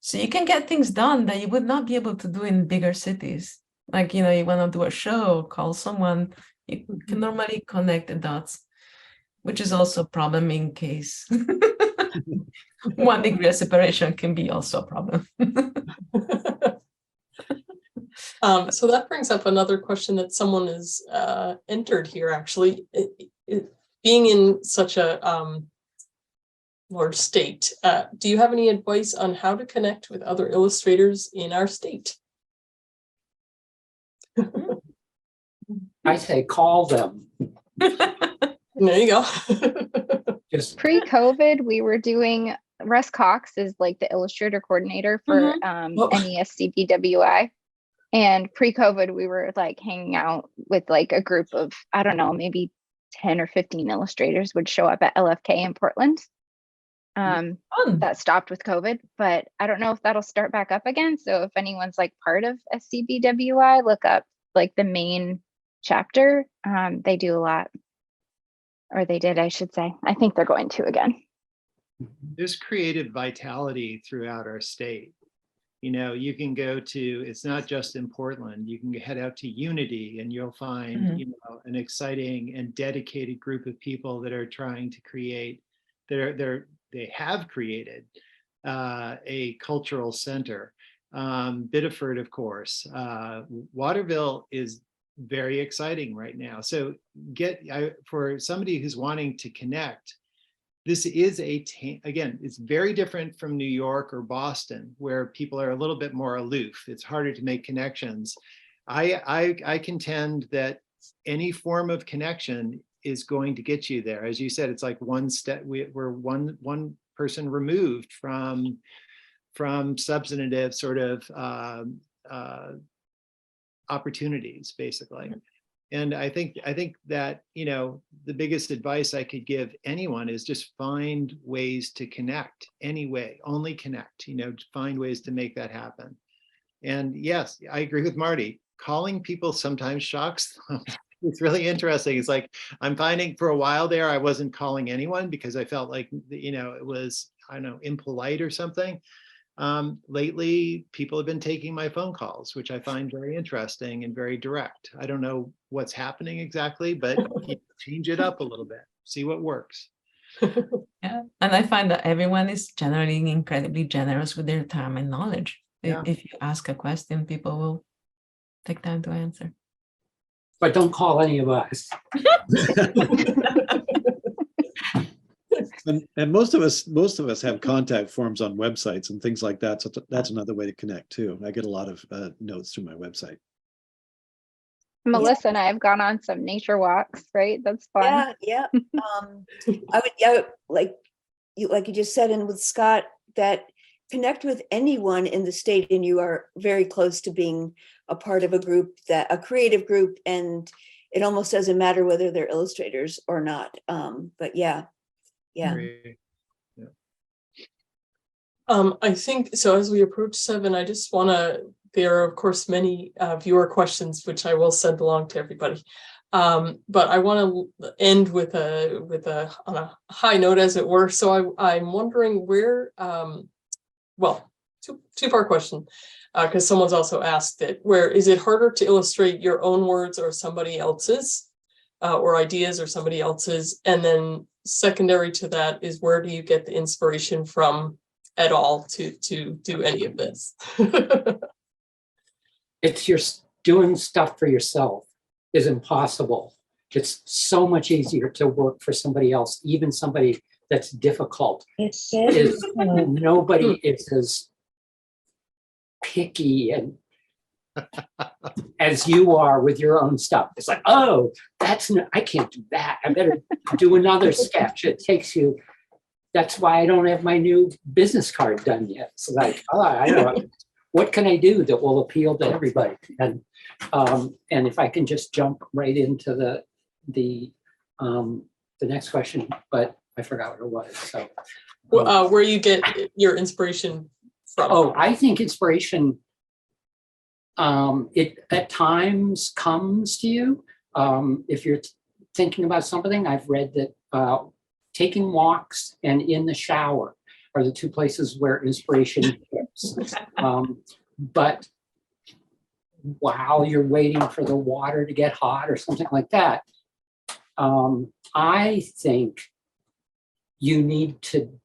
So you can get things done that you would not be able to do in bigger cities. Like, you want to do a show, call someone, you can normally connect the dots, which is also a problem in case 1 degree of separation can be also a problem. So that brings up another question that someone has entered here, actually. Being in such a large state, do you have any advice on how to connect with other illustrators in our state? I say call them. There you go. Just Pre-COVID, we were doing, Russ Cox is like the illustrator coordinator for NESCBWI. And pre-COVID, we were like hanging out with like a group of, I don't know, maybe 10 or 15 illustrators would show up at LFK in Portland. That stopped with COVID, but I don't know if that'll start back up again. So if anyone's like part of SCBWI, look up like the Maine chapter. They do a lot, or they did, I should say. I think they're going to again. There's creative vitality throughout our state. You can go to, it's not just in Portland, you can head out to Unity and you'll find, an exciting and dedicated group of people that are trying to create, they have created a cultural center. Biddeford, of course. Waterville is very exciting right now. So for somebody who's wanting to connect, this is again, it's very different from New York or Boston, where people are a little bit more aloof. It's harder to make connections. I contend that any form of connection is going to get you there. As you said, it's like one step, we're one person removed from substantive sort of opportunities, basically. And I think that, the biggest advice I could give anyone is just find ways to connect anyway, only connect, find ways to make that happen. And yes, I agree with Marty. Calling people sometimes shocks them. It's really interesting. It's like, I'm finding for a while there, I wasn't calling anyone because I felt like, it was, I don't know, impolite or something. Lately, people have been taking my phone calls, which I find very interesting and very direct. I don't know what's happening exactly, but change it up a little bit, see what works. Yeah, and I find that everyone is generally incredibly generous with their time and knowledge. Yeah. If you ask a question, people will take time to answer. But don't call any of us. And most of us have contact forms on websites and things like that. So that's another way to connect too. I get a lot of notes through my website. Melissa and I have gone on some nature walks, right? That's fun. Yeah. I would, like you just said, and with Scott, that connect with anyone in the state and you are very close to being a part of a group, a creative group, and it almost doesn't matter whether they're illustrators or not. But yeah. Great. I think so. As we approach 7, I just want to. There are, of course, many viewer questions, which I will send along to everybody. But I want to end with on a high note, as it were. So I'm wondering where. Well, two-part question, because someone's also asked it. Where is it harder to illustrate your own words or somebody else's, or ideas or somebody else's? And then secondary to that is, where do you get the inspiration from at all to do any of this? It's doing stuff for yourself is impossible. It's so much easier to work for somebody else, even somebody that's difficult. Nobody is as picky and as you are with your own stuff. It's like, oh, I can't do that. I better do another sketch. It takes you. That's why I don't have my new business card done yet. It's like, I don't know. What can I do that will appeal to everybody? And if I can just jump right into the next question, but I forgot what it was. So, where you get your inspiration from? Oh, I think inspiration, it at times comes to you. If you're thinking about something, I've read that taking walks and in the shower are the two places where inspiration hits. But while you're waiting for the water to get hot or something like that, I think you need to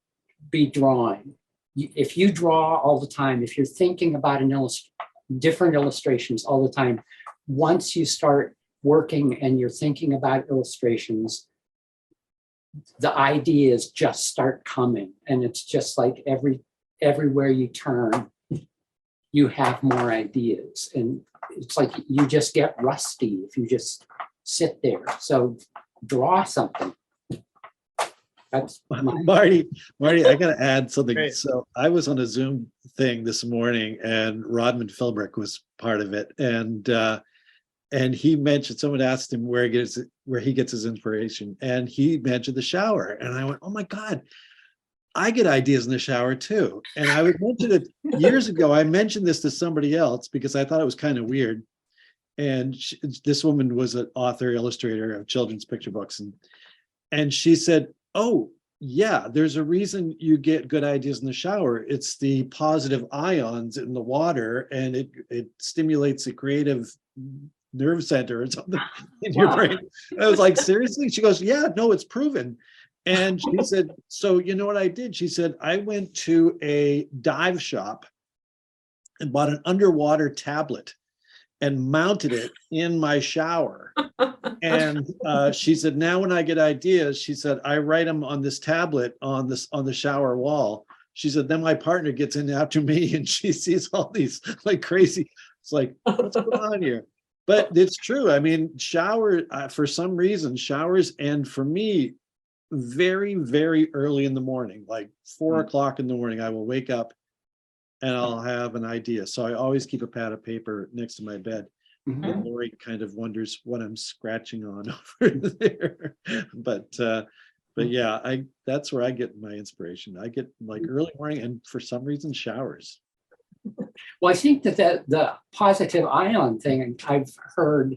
be drawing. If you draw all the time, if you're thinking about different illustrations all the time, once you start working and you're thinking about illustrations, the ideas just start coming, and it's just like everywhere you turn, you have more ideas, and it's like you just get rusty if you just sit there. So draw something. That's Marty, I gotta add something. Great. So I was on a Zoom thing this morning, and Rodman Philbrick was part of it, and he mentioned, someone asked him where he gets his inspiration, and he mentioned the shower, and I went, oh my God, I get ideas in the shower too. And I would mention it years ago. I mentioned this to somebody else because I thought it was kind of weird. And this woman was an author, illustrator of children's picture books, and she said, oh yeah, there's a reason you get good ideas in the shower. It's the positive ions in the water, and it stimulates the creative nerve center or something in your brain. I was like, seriously? She goes, yeah, no, it's proven. And she said, so you know what I did? She said, I went to a dive shop and bought an underwater tablet and mounted it in my shower. And she said, now when I get ideas, she said, I write them on this tablet on the shower wall. She said, then my partner gets in after me and she sees all these like crazy. It's like, what's going on here? But it's true. I mean, for some reason, showers, and for me, very, very early in the morning, like 4 o'clock in the morning, I will wake up and I'll have an idea. So I always keep a pad of paper next to my bed. Mhm. And Lori kind of wonders what I'm scratching on over there. But yeah, that's where I get my inspiration. I get like early morning and for some reason showers. Well, I think that the positive ion thing, I've heard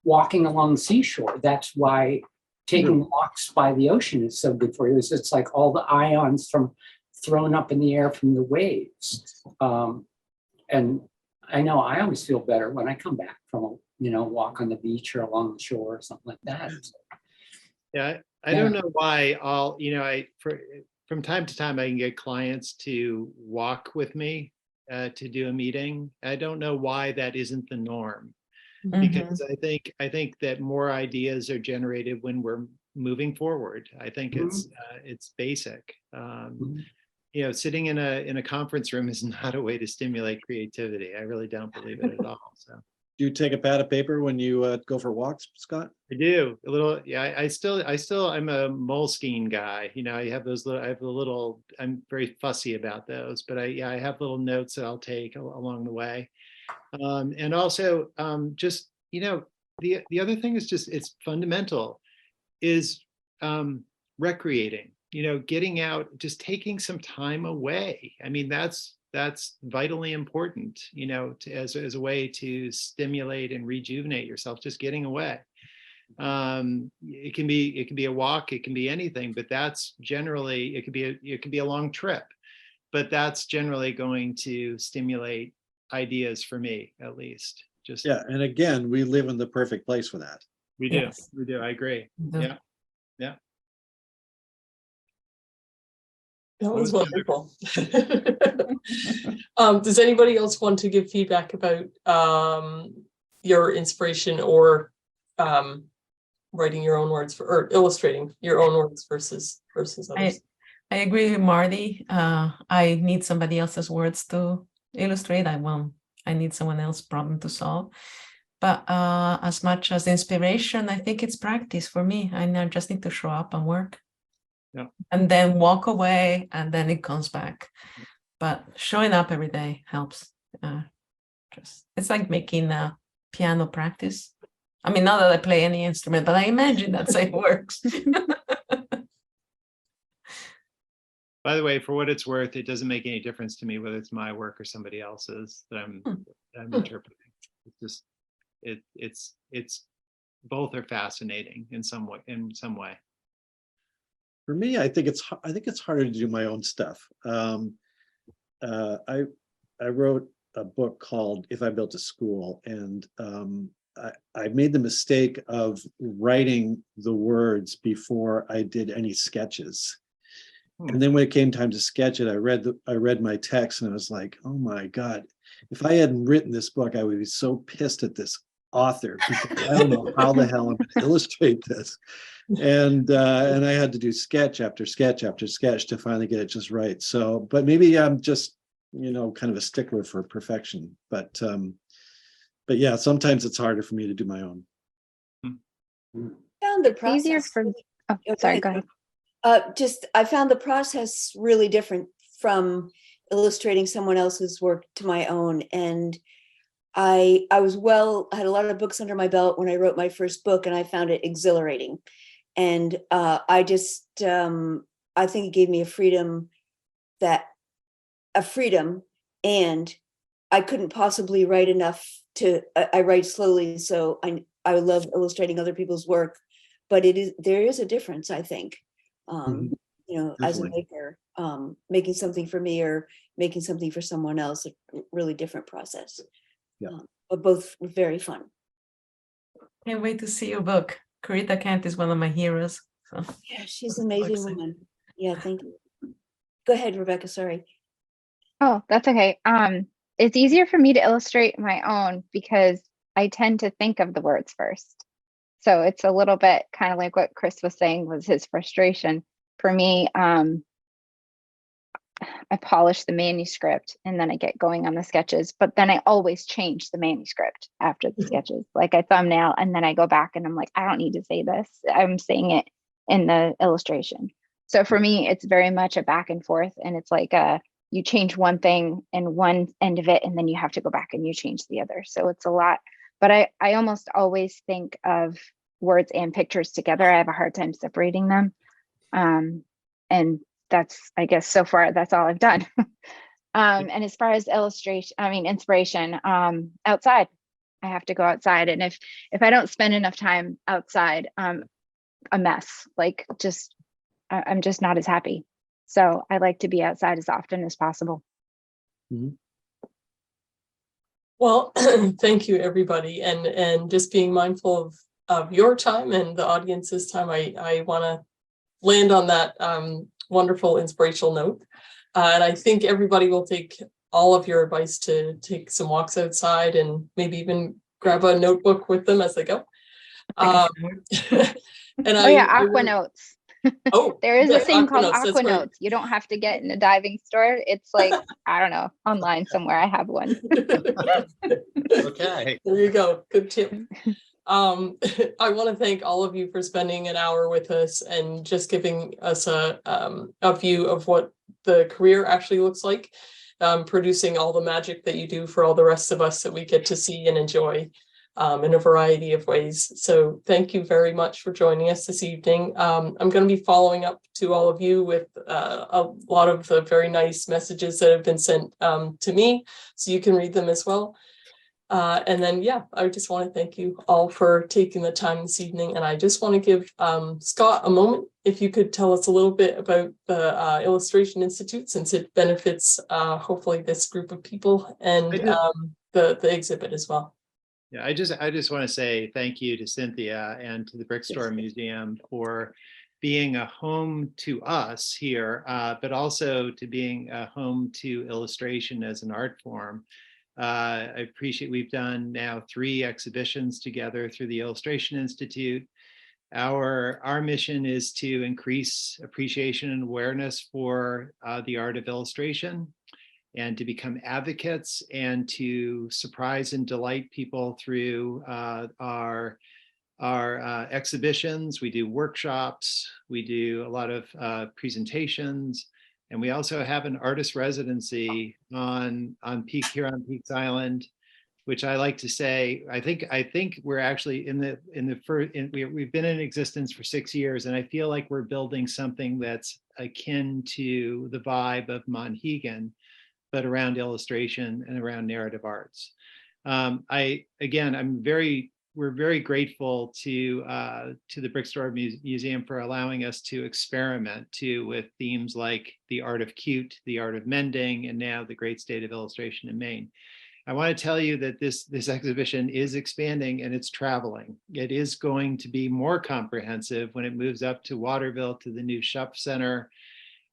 walking along the seashore. That's why taking walks by the ocean is so good for you. It's like all the ions thrown up in the air from the waves. And I know I always feel better when I come back from a walk on the beach or along the shore or something like that. Yeah, I don't know why from time to time I can get clients to walk with me to do a meeting. I don't know why that isn't the norm, because I think that more ideas are generated when we're moving forward. I think it's basic. Sitting in a conference room is not a way to stimulate creativity. I really don't believe it at all. So. Do you take a pad of paper when you go for walks, Scott? I do a little. Yeah, I'm a Moleskine guy. I have those little, I'm very fussy about those, but I have little notes that I'll take along the way. And also just, the other thing is just, it's fundamental is recreating, getting out, just taking some time away. I mean, that's vitally important, as a way to stimulate and rejuvenate yourself, just getting away. It can be a walk, it can be anything, but that's generally, it could be a long trip, but that's generally going to stimulate ideas for me, at least. Just yeah. And again, we live in the perfect place for that. We do. Yes. We do. I agree. Yeah. Yeah. That was wonderful. Does anybody else want to give feedback about your inspiration or writing your own words or illustrating your own words versus others? I agree with Marty. I need somebody else's words to illustrate. I need someone else's problem to solve. But as much as inspiration, I think it's practice for me. I just need to show up and work. Yeah. And then walk away, and then it comes back. But showing up every day helps. It's like making a piano practice. I mean, not that I play any instrument, but I imagine that's how it works. By the way, for what it's worth, it doesn't make any difference to me whether it's my work or somebody else's that I'm interpreting. It's just it's both are fascinating in some way. For me, I think it's harder to do my own stuff. I wrote a book called If I Built a School, and I made the mistake of writing the words before I did any sketches. And then when it came time to sketch it, I read my text and I was like, oh my God, if I hadn't written this book, I would be so pissed at this author because I don't know how the hell I'm going to illustrate this. And I had to do sketch after sketch after sketch to finally get it just right. So, but maybe I'm just, kind of a stickler for perfection. But yeah, sometimes it's harder for me to do my own. Found the process. Easier for. Oh, sorry. Go ahead. I found the process really different from illustrating someone else's work to my own. And I had a lot of books under my belt when I wrote my first book, and I found it exhilarating. And I think it gave me a freedom, and I couldn't possibly write enough I write slowly. So I love illustrating other people's work, but there is a difference, I think. As a maker, making something for me or making something for someone else, a really different process. Yeah. But both very fun. Can't wait to see your book. Corita Kent is one of my heroes. So. Yeah, she's an amazing woman. Yeah, thank you. Go ahead, Rebecca. Sorry. Oh, that's okay. It's easier for me to illustrate my own because I tend to think of the words first. So it's a little bit kind of like what Chris was saying was his frustration. For me, I polish the manuscript and then I get going on the sketches, but then I always change the manuscript after the sketches. Like I thumbnail and then I go back and I'm like, I don't need to say this. I'm saying it in the illustration. So for me, it's very much a back and forth, and it's like you change one thing in one end of it and then you have to go back and you change the other. So it's a lot. But I almost always think of words and pictures together. I have a hard time separating them. And that's, I guess, so far, that's all I've done. And as far as inspiration, outside, I have to go outside. And if I don't spend enough time outside, I'm a mess. Like I'm just not as happy. So I like to be outside as often as possible. Mm-hmm. Well, thank you, everybody. And just being mindful of your time and the audience's time, I want to land on that wonderful inspirational note. And I think everybody will take all of your advice to take some walks outside and maybe even grab a notebook with them as they go. And Oh yeah, I Aqua Notes. Oh, There is a yes, thing called Aqua Notes, that's Aqua right. Notes. You don't have to get in a diving store. It's like, I don't know, online somewhere. I have one. Okay. There you go. Good tip. I want to thank all of you for spending an hour with us and just giving us a view of what the career actually looks like, producing all the magic that you do for all the rest of us that we get to see and enjoy in a variety of ways. So thank you very much for joining us this evening. I'm going to be following up to all of you with a lot of the very nice messages that have been sent to me, so you can read them as well. And then, yeah, I just want to thank you all for taking the time this evening. And I just want to give Scott a moment, if you could tell us a little bit about the Illustration Institute, since it benefits hopefully this group of people and the exhibit as well. Yeah, I just want to say thank you to Cynthia and to the Brickstore Museum for being a home to us here, but also to being a home to illustration as an art form. I appreciate we've done now 3 exhibitions together through the Illustration Institute. Our mission is to increase appreciation and awareness for the art of illustration, and to become advocates and to surprise and delight people through our exhibitions. We do workshops, we do a lot of presentations, and we also have an artist residency on Peaks Island, which I like to say, I think we're actually we've been in existence for 6 years, and I feel like we're building something that's akin to the vibe of Monhegan, but around illustration and around narrative arts. We're very grateful to the Brickstore Museum for allowing us to experiment too with themes like the art of cute, the art of mending, and now the great state of illustration in Maine. I want to tell you that this exhibition is expanding and it's traveling. It is going to be more comprehensive when it moves up to Waterville, to the new Shupp Center.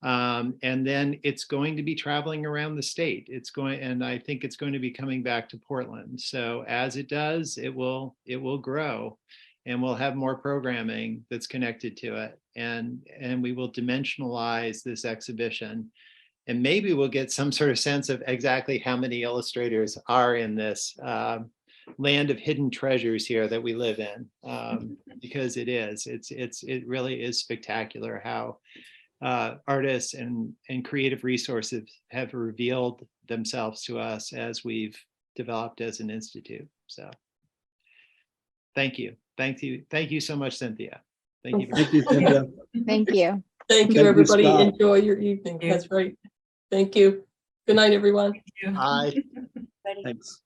And then it's going to be traveling around the state. And I think it's going to be coming back to Portland. So as it does, it will grow, and we'll have more programming that's connected to it. And we will dimensionalize this exhibition. And maybe we'll get some sort of sense of exactly how many illustrators are in this land of hidden treasures here that we live in, because it really is spectacular how artists and creative resources have revealed themselves to us as we've developed as an institute. So thank you so much, Cynthia. Thank you. Thank you, Cynthia. Thank you. Thank you, Thank you, everybody. Scott. Enjoy your evening. That's right. Thank you. Good night, everyone. Bye. Thanks.